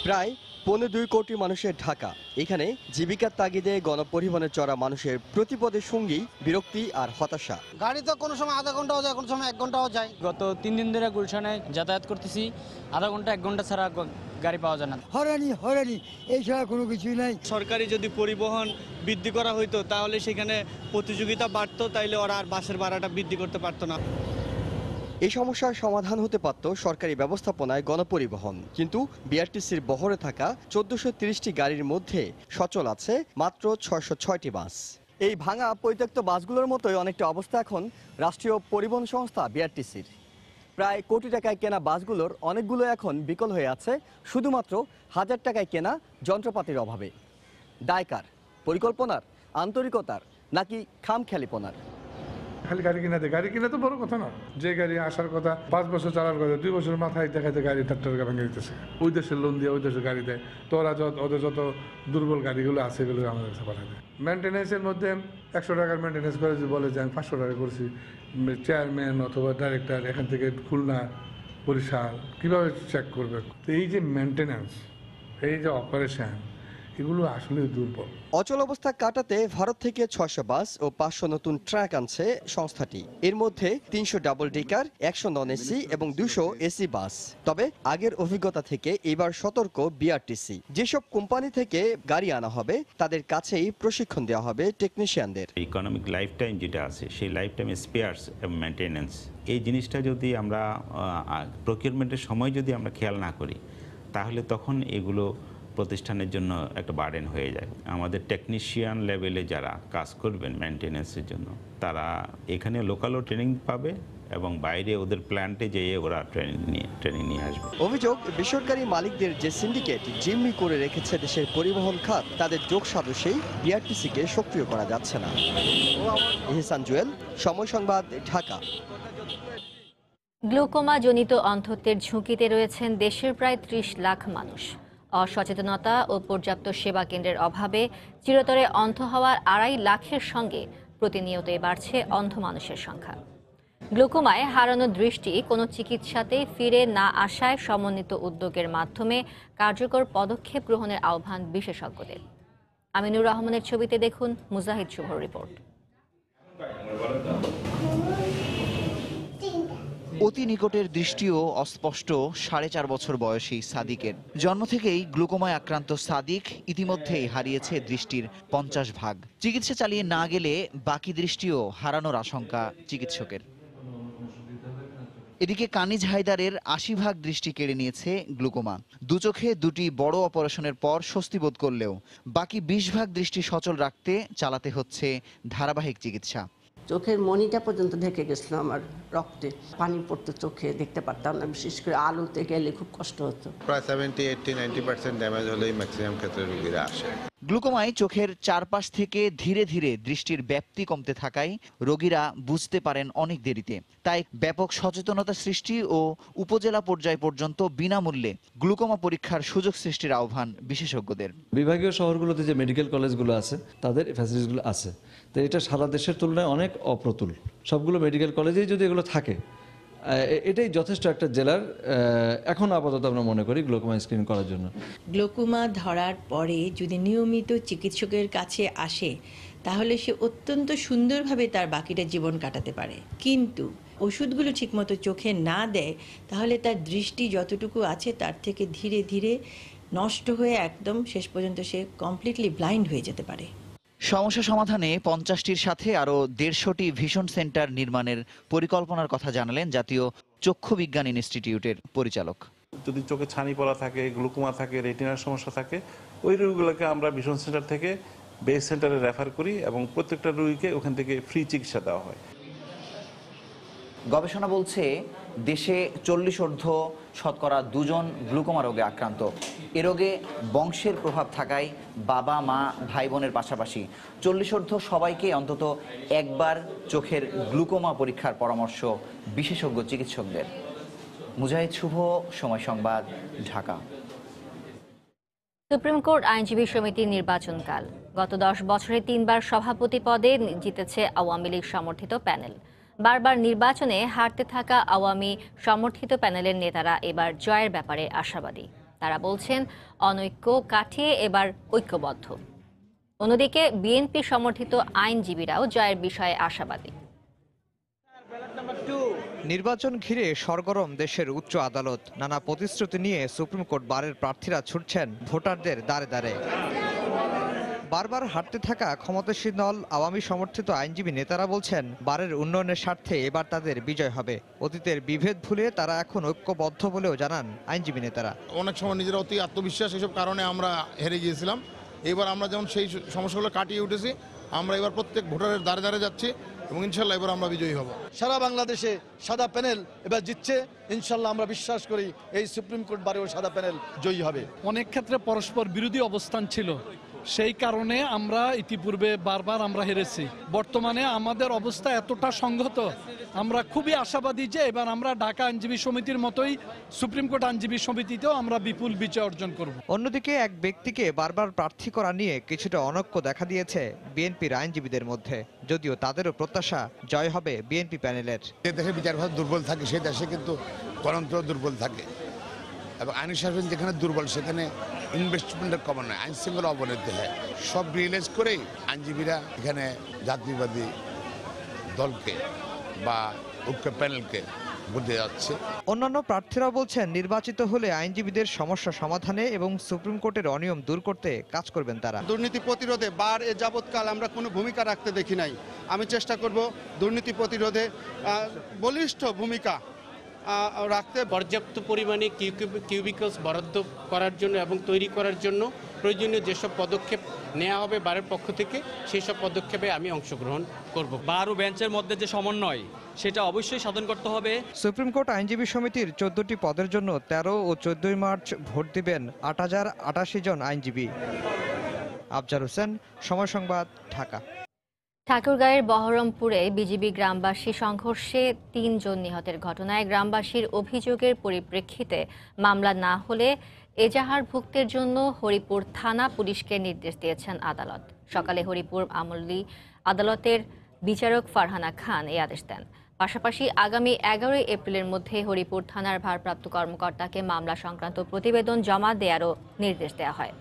প্রায় 2.25 কোটি মানুষের ঢাকা, এখানে জীবিকার তাগিদে গণপরিবহনে চড়া মানুষের প্রতিপদের সঙ্গী বিরক্তি আর হতাশা। গাড়ি তো কোনো সময় আধা ঘন্টাও যায়, কোনো সময় 1 ঘন্টাও যায়। গত 3 দিন ধরে গুলশানে যাতায়াত করতেছি, আধা ঘন্টা 1 ঘন্টা ছাড়া গাড়ি পাওয়া যায় না। হয়রানি এই ছাড়া কোনো কিছুই নাই। সরকারি যদি পরিবহন বৃদ্ধি করা হইতো তাহলে সেখানে প্রতিযোগিতা বাড়তো, তাইলে ওরা আর বাসের ভাড়াটা বৃদ্ধি করতে পারতো না। এই সমস্যার সমাধান হতে পারত সরকারি ব্যবস্থাপনায় গণপরিবহন, কিন্তু বিআরটিসির বহরে থাকা 1430টি গাড়ির মধ্যে সচল আছে মাত্র 606টি বাস। এই ভাঙা পরিত্যক্ত বাসগুলোর মতোই অনেকটা অবস্থা এখন রাষ্ট্রীয় পরিবহন সংস্থা বিআরটিসির। প্রায় কোটি টাকায় কেনা বাসগুলোর অনেকগুলো এখন বিকল হয়ে আছে শুধুমাত্র 1000 টাকায় কেনা যন্ত্রপাতির অভাবে। দায়কার পরিকল্পনার, আন্তরিকতার, নাকি খামখেয়ালিপনার? খালি গাড়ি কিনা তো বড় কথা না। যে গাড়ি আসার কথা 5 বছর চালার কথা, 2 বছর মাথায় দেখাতে গাড়ি টাকা ভেঙে দিতেছে। ওই দেশের লোন দিয়ে ওই দেশের গাড়ি দেয়, তো ওরা ওদের যত দুর্বল গাড়িগুলো আছে এগুলো আমাদের কাছে পাঠাবে। মেনটেন্যান্সের মধ্যে 100 টাকার মেনটেন্যান্স করে যে বলে যে আমি 500 টাকা করছি, চেয়ারম্যান অথবা ডাইরেক্টর এখান থেকে খুলনা বরিশাল কীভাবে চেক করবে? তো এই যে মেনটেন্যান্স, এই যে অপারেশন, এগুলো আসলে দুর্বল। অচল অবস্থা কাটাতে ভারত থেকে 600 বাস ও 500 নতুন ট্রাক আনছে সংস্থাটি। এর মধ্যে 300 ডাবল ডেকার, 100 নন এসি এবং 200 এসি বাস। তবে আগের অভিজ্ঞতা থেকে এবার সতর্ক বিআরটিসি। যেসব কোম্পানি থেকে গাড়ি আনা হবে তাদের কাছেই প্রশিক্ষণ দেওয়া হবে টেকনিশিয়ানদের। ইকোনমিক লাইফ টাইম যেটা আছে সেই লাইফ টাইম স্পেয়ার্স এবং মেনটেন্যান্স, এই জিনিসটা যদি আমরা প্রকিউরমেন্টের সময় যদি আমরা খেয়াল না করি তাহলে তখন এগুলো প্রতিষ্ঠানের জন্য একটা বার্ডেন হয়ে যায়। আমাদের টেকনিশিয়ান লেভেলে যারা কাজ করবেন মেনটেন্যান্সের জন্য তারা এখানে লোকালও ট্রেনিং পাবে এবং বাইরে ওদের প্ল্যান্টে যেয়ে ওরা ট্রেনিং নিয়ে আসবে। অভিযোগ, বেসরকারি মালিকদের যে সিন্ডিকেট জিম্মি করে রেখেছে দেশের পরিবহন খাত, তাদের যোগ সাদস্যেই বিআরটিসিকে সক্রিয় করা যাচ্ছে না। এহসান জুয়েল, সময় সংবাদ, ঢাকা। গ্লুকোমা জনিত অন্ধত্বের ঝুঁকিতে রয়েছেন দেশের প্রায় 30 লাখ মানুষ। অসচেতনতা ও পর্যাপ্ত সেবা কেন্দ্রের অভাবে চিরতরে অন্ধ হওয়ার 2.5 লাখের সঙ্গে প্রতিনিয়তই বাড়ছে অন্ধ মানুষের সংখ্যা। গ্লুকোমায় হারানো দৃষ্টি কোনো চিকিৎসাতেই ফিরে না আসায় সমন্বিত উদ্যোগের মাধ্যমে কার্যকর পদক্ষেপ গ্রহণের আহ্বান বিশেষজ্ঞদের। আমিনুর রহমানের ছবিতে দেখুন মুজাহিদ শুভর রিপোর্ট। অতি নিকটের দৃষ্টিও অস্পষ্ট 4.5 বছর বয়সী সাদিকের। জন্ম থেকেই গ্লুকোমায় আক্রান্ত সাদিক ইতিমধ্যেই হারিয়েছে দৃষ্টির 50 ভাগ। চিকিৎসা চালিয়ে না গেলে বাকি দৃষ্টিও হারানোর আশঙ্কা চিকিৎসকের। এদিকে কানিজ হায়দারের 80 ভাগ দৃষ্টি কেড়ে নিয়েছে গ্লুকোমা। দু চোখে দুটি বড় অপারেশনের পর স্বস্তি বোধ করলেও বাকি 20 ভাগ দৃষ্টি সচল রাখতে চালাতে হচ্ছে ধারাবাহিক চিকিৎসা। চোখের মনিটা পর্যন্ত ঢেকে গেছিল আমার রক্তে, পানি পড়তো চোখে, দেখতে পারতাম না। বিশেষ করে আলোতে গেলে খুব কষ্ট হতো। প্রায় 70-80-90% ড্যামেজ হলেই ম্যাক্সিমাম ক্ষেত্রে রোগীরা আসে। গ্লুকোমায় চোখের চারপাশ থেকে ধীরে ধীরে দৃষ্টির ব্যাপ্তি কমতে থাকায় রোগীরা বুঝতে পারেন অনেক দেরিতে। তাই ব্যাপক সচেতনতা সৃষ্টি ও উপজেলা পর্যায় পর্যন্ত বিনামূল্যে গ্লুকোমা পরীক্ষার সুযোগ সৃষ্টির আহ্বান বিশেষজ্ঞদের। বিভাগীয় শহরগুলোতে যে মেডিকেল কলেজগুলো আছে তাদের ফ্যাসিলিটিসগুলো আছে, তো এটা সারা দেশের তুলনায় অনেক অপ্রতুল। সবগুলো মেডিকেল কলেজেই যদি এগুলো থাকে এটাই যথেষ্ট একটা জেলার এখন আপাতত আমরা মনে করি গ্লুকোমা স্ক্রিন করার জন্য। গ্লুকোমা ধরার পরে যদি নিয়মিত চিকিৎসকের কাছে আসে তাহলে সে অত্যন্ত সুন্দরভাবে তার বাকিটা জীবন কাটাতে পারে। কিন্তু ওষুধগুলো ঠিকমতো চোখে না দেয় তাহলে তার দৃষ্টি যতটুকু আছে তার থেকে ধীরে ধীরে নষ্ট হয়ে একদম শেষ পর্যন্ত সে কমপ্লিটলি ব্লাইন্ড হয়ে যেতে পারে। সমস্যা সমাধানে 50টির সাথে আরও 150টি ভিশন সেন্টার নির্মাণের পরিকল্পনার কথা জানালেন জাতীয় চক্ষু বিজ্ঞান ইনস্টিটিউটের পরিচালক। যদি চোখে ছানি পড়া থাকে, গ্লুকোমা থাকে, রেটিনার সমস্যা থাকে, ওই রোগীগুলোকে আমরা ভিশন সেন্টার থেকে বেস সেন্টারে রেফার করি এবং প্রত্যেকটা রোগীকে ওখান থেকে ফ্রি চিকিৎসা দেওয়া হয়। গবেষণা বলছে দেশে 40 শতকরা 2 জন গ্লুকোমা রোগে আক্রান্ত। এ রোগে বংশের প্রভাব থাকায় বাবা মা ভাই বোনের পাশাপাশি 40 সবাইকে অন্তত একবার চোখের গ্লুকোমা পরীক্ষার পরামর্শ বিশেষজ্ঞ চিকিৎসকদের। মুজাহিদ শুভ, সময় সংবাদ, ঢাকা। সুপ্রিম কোর্ট আইনজীবী সমিতির নির্বাচনকাল। গত 10 বছরে 3বার সভাপতি পদে জিতেছে আওয়ামী লীগ সমর্থিত প্যানেল। বারবার নির্বাচনে হারতে থাকা আওয়ামী সমর্থিত প্যানেলের নেতারা এবার জয়ের ব্যাপারে আশাবাদী। তারা বলছেন অনৈক্য কাটিয়ে এবার ঐক্যবদ্ধ। অন্যদিকে বিএনপি সমর্থিত আইনজীবীরাও জয়ের বিষয়ে আশাবাদী। নির্বাচন ঘিরে সরগরম দেশের উচ্চ আদালত। নানা প্রতিশ্রুতি নিয়ে সুপ্রিম কোর্ট বারের প্রার্থীরা ছুটছেন ভোটারদের দ্বারে দ্বারে। বারবার হারতে থাকা ক্ষমতাসীন দল আওয়ামী সমর্থিত আইনজীবী নেতারা বলছেন বারের উন্নয়নের স্বার্থে এবার তাদের বিজয় হবে। অতীতের বিভেদ ভুলে তারা এখন ঐক্যবদ্ধ বলেও জানান আইনজীবী নেতারা। অনেক সময় নিজেরা অতি আত্মবিশ্বাস এসব কারণে আমরা হেরে গিয়েছিলাম। এবার আমরা যেমন সেই সমস্যাগুলো কাটিয়ে উঠেছি, আমরা এবার প্রত্যেক ভোটারের দ্বারে দ্বারে যাচ্ছি এবং ইনশাল্লাহ এবার আমরা বিজয়ী হব। সারা বাংলাদেশে সাদা প্যানেল এবার জিতছে, ইনশাল্লাহ আমরা বিশ্বাস করি এই সুপ্রিম কোর্ট বারেও সাদা প্যানেল জয়ী হবে। অনেক ক্ষেত্রে পরস্পর বিরোধী অবস্থান ছিল, সেই কারণে আমরা ইতিপূর্বে বারবার আমরা হেরেছি। বর্তমানে আমাদের অবস্থা এতটা সংহত, আমরা খুবই আশাবাদী যে এবার আমরা ঢাকা আইনজীবী সমিতির মতোই সুপ্রিম কোর্ট আইনজীবী সমিতিতেও আমরা বিপুল বিজয় অর্জন করব। অন্যদিকে এক ব্যক্তিকে বারবার প্রার্থী করা নিয়ে কিছুটা অনৈক্য দেখা দিয়েছে বিএনপির আইনজীবীদের মধ্যে, যদিও তাদেরও প্রত্যাশা জয় হবে বিএনপি প্যানেলের। যে দেশে বিচার ব্যবস্থা দুর্বল থাকে সেই দেশে কিন্তু গণতন্ত্র দুর্বল থাকে এবং আইন শাসন যেখানে দুর্বল সেখানে ইনভেস্টমেন্টের কমন নয়, আইন শৃঙ্খলা অবনতি হয়। সব রিয়েলাইজ করেই আইনজীবীরা এখানে জাতীয়বাদী দলকে বা ঐক্য প্যানেলকে ভোট দিয়ে যাচ্ছে। অন্যান্য প্রার্থীরা বলছেন নির্বাচিত হলে আইনজীবীদের সমস্যা সমাধানে এবং সুপ্রিম কোর্টের অনিয়ম দূর করতে কাজ করবেন তারা। দুর্নীতি প্রতিরোধে বার এ যাবৎকাল আমরা কোনো ভূমিকা রাখতে দেখি নাই। আমি চেষ্টা করব দুর্নীতি প্রতিরোধে বলিষ্ঠ ভূমিকা রাখতে। পর্যাপ্ত পরিমাণে কিউবিকলস বরাদ্দ করার জন্য এবং তৈরি করার জন্য প্রয়োজনীয় যেসব পদক্ষেপ নেওয়া হবে বারের পক্ষ থেকে সেই সব পদক্ষেপে আমি অংশগ্রহণ করব। বার ও বেঞ্চের মধ্যে যে সমন্বয় সেটা অবশ্যই সাধন করতে হবে। সুপ্রিম কোর্ট আইনজীবী সমিতির 14টি পদের জন্য 13 ও 14 মার্চ ভোট দিবেন 8088 জন আইনজীবী। আফজার হোসেন, সময় সংবাদ, ঢাকা। ঠাকুরগাঁয়ের বহরমপুরে বিজিবি গ্রামবাসী সংঘর্ষে 3 জন নিহতের ঘটনায় গ্রামবাসীর অভিযোগের পরিপ্রেক্ষিতে মামলা না হলে এজাহারভুক্তের জন্য হরিপুর থানা পুলিশকে নির্দেশ দিয়েছেন আদালত। সকালে হরিপুর আমলি আদালতের বিচারক ফারহানা খান এই আদেশ দেন। পাশাপাশি আগামী 11 এপ্রিলের মধ্যে হরিপুর থানার ভারপ্রাপ্ত কর্মকর্তাকে মামলা সংক্রান্ত প্রতিবেদন জমা দেওয়ারও নির্দেশ দেওয়া হয়।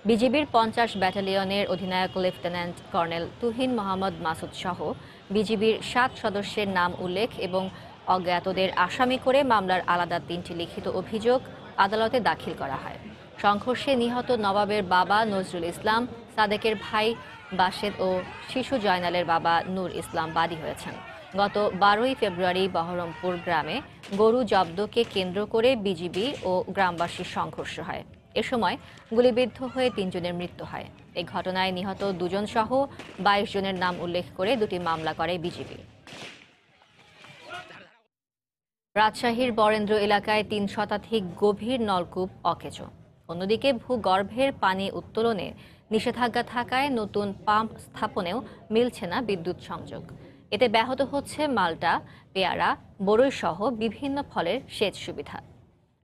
বিজিবির 50 ব্যাটালিয়নের অধিনায়ক লেফটেন্যান্ট কর্নেল তুহিন মোহাম্মদ মাসুদ সহ বিজিবির 7 সদস্যের নাম উল্লেখ এবং অজ্ঞাতদের আসামি করে মামলার আলাদা 3টি লিখিত অভিযোগ আদালতে দাখিল করা হয়। সংঘর্ষে নিহত নবাবের বাবা নজরুল ইসলাম, সাদেকের ভাই বাশেদ ও শিশু জয়নালের বাবা নূর ইসলাম বাদী হয়েছেন। গত 12 ফেব্রুয়ারি বহরমপুর গ্রামে গরু জব্দকে কেন্দ্র করে বিজিবি ও গ্রামবাসীর সংঘর্ষ হয়। এ সময় গুলিবিদ্ধ হয়ে 3 জনের মৃত্যু হয়। এই ঘটনায় নিহত 2 জন সহ 22 জনের নাম উল্লেখ করে 2টি মামলা করে বিজিবি। রাজশাহীর বরেন্দ্র এলাকায় 3 শতাধিক গভীর নলকূপ অকেজো। অন্যদিকে ভূগর্ভের পানি উত্তোলনে নিষেধাজ্ঞা থাকায় নতুন পাম্প স্থাপনেও মিলছে না বিদ্যুৎ সংযোগ। এতে ব্যাহত হচ্ছে মাল্টা, পেয়ারা, বরই সহ বিভিন্ন ফলের সেচ সুবিধা।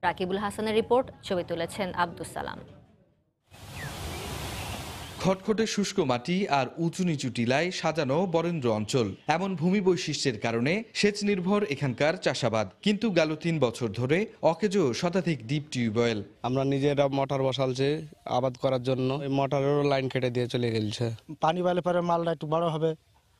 রাকিবুল হাসানের রিপোর্ট, ছবি তুলেছেন আব্দুস সালাম। খটখটে শুষ্ক মাটি আর উঁচু নিচু টিলায় সাজানো বরেন্দ্র অঞ্চল। এমন ভূমি বৈশিষ্ট্যের কারণে সেচ নির্ভর এখানকার চাষাবাদ। কিন্তু গেল 3 বছর ধরে অকেজো শতাধিক ডিপ টিউবওয়েল। আমরা নিজেরা মোটর বসালছে আবাদ করার জন্য, মোটরেরও লাইন কেটে দিয়ে চলে গেছে। পানি পেলে পরে মালটা একটু বড় হবে,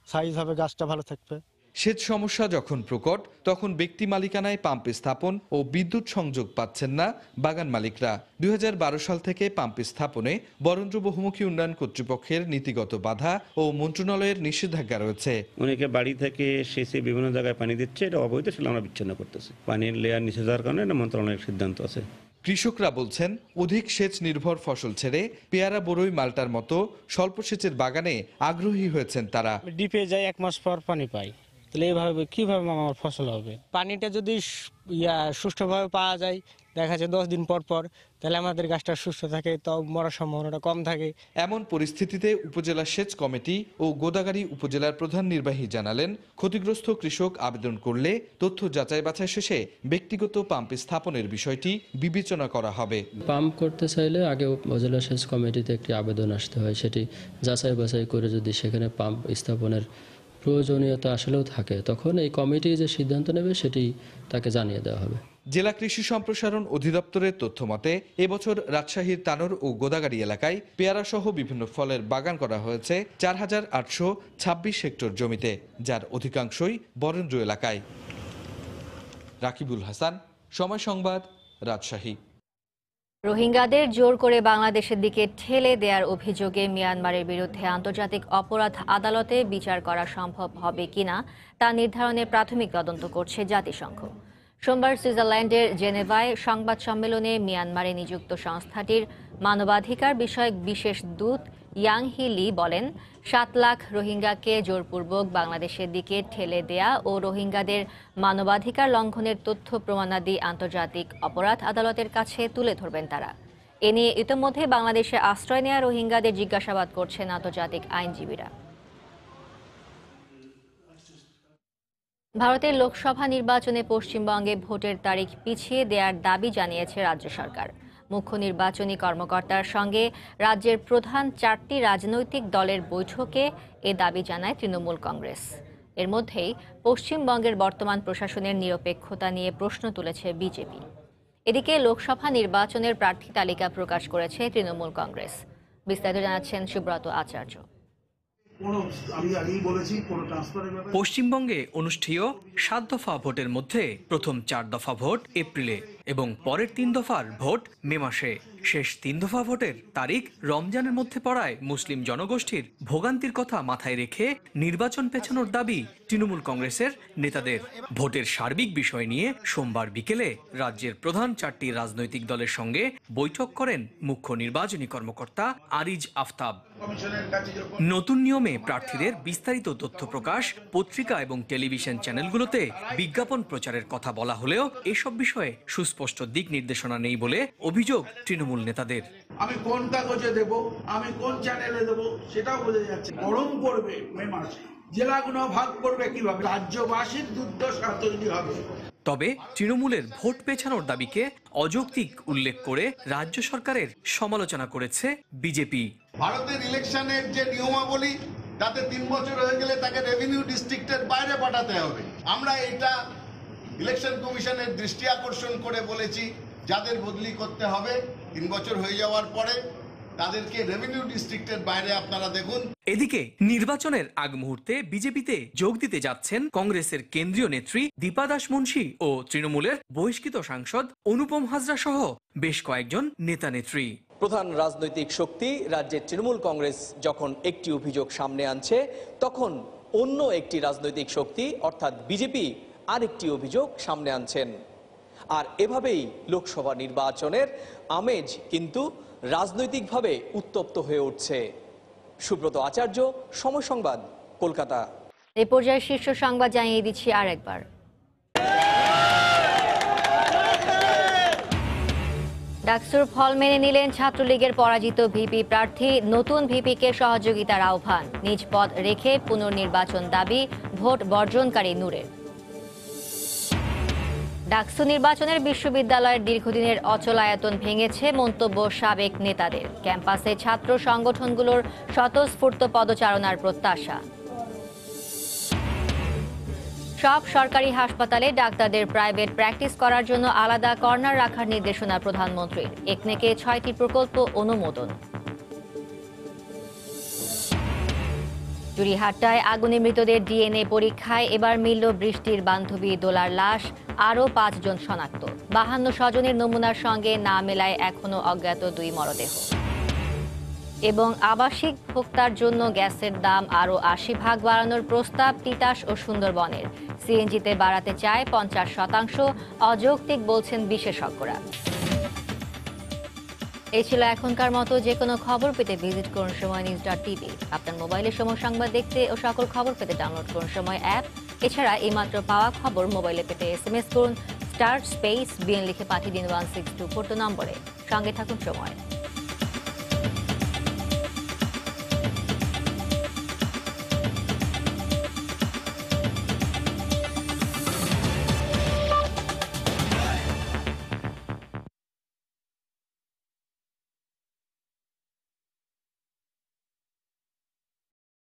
সাইজ হবে, গাছটা ভালো থাকবে। সেচ সমস্যা যখন প্রকট, তখন ব্যক্তি মালিকানায় পাম্প স্থাপন ও বিদ্যুৎ সংযোগ পাচ্ছেন না বাগান মালিকরা। 2012 সাল থেকে পাম্প স্থাপনে বরেন্দ্র বহুমুখী উন্নয়ন কর্তৃপক্ষের নীতিগত বাধা ও মন্ত্রণালয়ের নিষেধাজ্ঞা রয়েছে। অনেকে বাড়ি থেকে সেচে বিভিন্ন জায়গায় পানি দিচ্ছে, এটা অবৈধ, সেটা আমরা বিচ্ছিন্ন করতেছি। পানির লেয়ার নিচে যাওয়ার কারণে এটা মন্ত্রণালয়ের সিদ্ধান্ত আছে। কৃষকরা বলছেন, অধিক সেচ নির্ভর ফসল ছেড়ে পেয়ারা, বরই, মাল্টার মতো স্বল্প সেচের বাগানে আগ্রহী হয়েছেন তারা। ডিপে যাই 1 মাস পর পানি পাই, তাহলে এইভাবে কিভাবে আমার ফসল হবে? পানিটা যদি সুষ্ঠুভাবে পাওয়া যায়, দেখা যায় 10 দিন পর পর, তাহলে আমাদের গাছটা সুস্থ থাকে, তো মরার সম্ভাবনাটা কম থাকে। এমন পরিস্থিতিতে উপজেলা সেচ কমিটি ও গোদাগাড়ী উপজেলার প্রধান নির্বাহী জানালেন, ক্ষতিগ্রস্ত কৃষক আবেদন করলে তথ্য যাচাই বাছাই শেষে ব্যক্তিগত পাম্প স্থাপনের বিষয়টি বিবেচনা করা হবে। পাম্প করতে চাইলে আগে উপজেলা সেচ কমিটিতে একটি আবেদন আসতে হয়, সেটি যাচাই বাছাই করে যদি সেখানে পাম্প স্থাপনের প্রয়োজনীয়তা আসলেও থাকে, তখন এই কমিটি যে সিদ্ধান্ত নেবে সেটি তাকে জানিয়ে দেওয়া হবে। জেলা কৃষি সম্প্রসারণ অধিদপ্তরের তথ্য মতে এবছর রাজশাহীর তানোর ও গোদাগাড়ী এলাকায় পেয়ারা সহ বিভিন্ন ফলের বাগান করা হয়েছে 4826 হেক্টর জমিতে, যার অধিকাংশই বরেন্দ্র এলাকায়। রাকিবুল হাসান, সময় সংবাদ, রাজশাহী। রোহিঙ্গাদের জোর করে বাংলাদেশের দিকে ঠেলে দেওয়ার অভিযোগে মিয়ানমারের বিরুদ্ধে আন্তর্জাতিক অপরাধ আদালতে বিচার করা সম্ভব হবে কিনা তা নির্ধারণে প্রাথমিক তদন্ত করছে জাতিসংঘ। সোমবার সুইজারল্যান্ডের জেনেভায় সংবাদ সম্মেলনে মিয়ানমারে নিযুক্ত সংস্থাটির মানবাধিকার বিষয়ক বিশেষ দূত ইয়াং হি লি বলেন, 7 লাখ রোহিঙ্গাকে জোরপূর্বক বাংলাদেশের দিকে ঠেলে দেয়া ও রোহিঙ্গাদের মানবাধিকার লঙ্ঘনের তথ্য প্রমাণাদি আন্তর্জাতিক অপরাধ আদালতের কাছে তুলে ধরবেন তারা। এ নিয়ে ইতোমধ্যে বাংলাদেশে আশ্রয় নেওয়া রোহিঙ্গাদের জিজ্ঞাসাবাদ করছেন আন্তর্জাতিক আইনজীবীরা। ভারতের লোকসভা নির্বাচনে পশ্চিমবঙ্গে ভোটের তারিখ পিছিয়ে দেওয়ার দাবি জানিয়েছে রাজ্য সরকার। মুখ্য নির্বাচনী কর্মকর্তার সঙ্গে রাজ্যের প্রধান 4টি রাজনৈতিক দলের বৈঠকে এ দাবি জানায় তৃণমূল কংগ্রেস। এর মধ্যেই পশ্চিমবঙ্গের বর্তমান প্রশাসনের নিরপেক্ষতা নিয়ে প্রশ্ন তুলেছে বিজেপি। এদিকে লোকসভা নির্বাচনের প্রার্থী তালিকা প্রকাশ করেছে তৃণমূল কংগ্রেস। বিস্তারিত জানাচ্ছেন সুব্রত আচার্য। পশ্চিমবঙ্গে অনুষ্ঠেয় 7 দফা ভোটের মধ্যে প্রথম 4 দফা ভোট এপ্রিলে এবং পরের 3 দফার ভোট মে মাসে। শেষ 3 দফা ভোটের তারিখ রমজানের মধ্যে পড়ায় মুসলিম জনগোষ্ঠীর ভোগান্তির কথা মাথায় রেখে নির্বাচন পেছানোর দাবি তৃণমূল কংগ্রেসের নেতাদের। ভোটের সার্বিক বিষয় নিয়ে সোমবার বিকেলে রাজ্যের প্রধান 4টি রাজনৈতিক দলের সঙ্গে বৈঠক করেন মুখ্য নির্বাচনী কর্মকর্তা আরিজ আফতাব। নতুন নিয়মে প্রার্থীদের বিস্তারিত তথ্য প্রকাশ, পত্রিকা এবং টেলিভিশন চ্যানেলগুলোতে বিজ্ঞাপন প্রচারের কথা বলা হলেও এসব বিষয়ে সুস্পষ্ট দিক নির্দেশনা নেই বলে অভিযোগ তৃণমূল নেতাদের। আমি কোন কাগজে দেব, আমি কোন চ্যানেলে দেব, সেটাও বোঝা যাচ্ছে। গরম পড়বে মে মাসে, জেলাগুলো ভাগ করবে কিভাবে, রাজ্যবাসীর দুর্দশা তৈরি হবে। তবে তৃণমূলের ভোট পেছানোর দাবিকে অযৌক্তিক উল্লেখ করে রাজ্য সরকারের সমালোচনা করেছে বিজেপি। ভারতের ইলেকশনের যে নিয়মাবলী তাতে 3 বছর হয়ে গেলে তাকে রেভিনিউ ডিস্ট্রিক্টের বাইরে পাঠাতে হবে। আমরা এটা ইলেকশন কমিশনের দৃষ্টি আকর্ষণ করে বলেছি, যাদের বদলি করতে হবে 3 বছর হয়ে যাওয়ার পরে তাদেরকে রেভিনিউ ডিস্ট্রিক্টের বাইরে আপনারা দেখুন। এদিকে নির্বাচনের আগ মুহূর্তে বিজেপিতে যোগ দিতে যাচ্ছেন কংগ্রেসের কেন্দ্রীয় নেত্রী দীপা দাস মুন্সি ও তৃণমূলের বহিষ্কৃত সাংসদ অনুপম হাজরা সহ বেশ কয়েকজন নেতা নেত্রী। প্রধান রাজনৈতিক শক্তি রাজ্যের তৃণমূল কংগ্রেস যখন একটি অভিযোগ সামনে আনছে, তখন অন্য একটি রাজনৈতিক শক্তি অর্থাৎ বিজেপি আরেকটি অভিযোগ সামনে আনছেন। আর এভাবেই লোকসভা নির্বাচনের আমেজ কিন্তু রাজনৈতিকভাবে উত্তপ্ত হয়ে উঠছে। সুব্রত আচার্য, সময় সংবাদ, কলকাতা। এই পর্যায়ে শীর্ষ সংবাদ জানিয়ে দিচ্ছি আরেকবার। ডাকসুর ফল মেনে নিলেন ছাত্রলীগের পরাজিত ভিপি প্রার্থী। নতুন ভিপিকে সহযোগিতার আহ্বান। নিজ পদ রেখে পুনর্নির্বাচন দাবি ভোট বর্জনকারী নূরের। ডাকসু নির্বাচনের বিশ্ববিদ্যালয়ের দীর্ঘদিনের অচলায়তন ভেঙেছে মন্তব্য সাবেক নেতাদের। ক্যাম্পাসে ছাত্র সংগঠনগুলোর স্বতঃস্ফূর্ত পদচারণার প্রত্যাশা। সব সরকারি হাসপাতালে ডাক্তারদের প্রাইভেট প্র্যাকটিস করার জন্য আলাদা কর্নার রাখার নির্দেশনা প্রধানমন্ত্রীর। একনেকে 6টি প্রকল্প অনুমোদন। জুড়িহাট্টায় আগুনে মৃতদের ডিএনএ পরীক্ষায় এবার মিলল বৃষ্টির বান্ধবী দোলার লাশ। আরও 5 জন শনাক্ত। 52 স্বজনের নমুনার সঙ্গে না মেলায় এখনও অজ্ঞাত 2 মরদেহ। এবং আবাসিক ভোক্তার জন্য গ্যাসের দাম আরও 80 ভাগ বাড়ানোর প্রস্তাব তিতাস ও সুন্দরবনের। সিএনজিতে বাড়াতে চায় 50%, অযৌক্তিক বলছেন বিশেষজ্ঞরা। এই ছিল এখনকার মতো। যে কোনো খবর পেতে ভিজিট করুন সময়নিউজ.tv। আপনার মোবাইলে সময় সংবাদ দেখতে ও সকল খবর পেতে ডাউনলোড করুন সময় অ্যাপ। এছাড়া এইমাত্র পাওয়া খবর মোবাইলে পেতে SMS করুন *BN লিখে পাঠিয়ে দিন 1624 নম্বরে। সঙ্গে থাকুন সময়।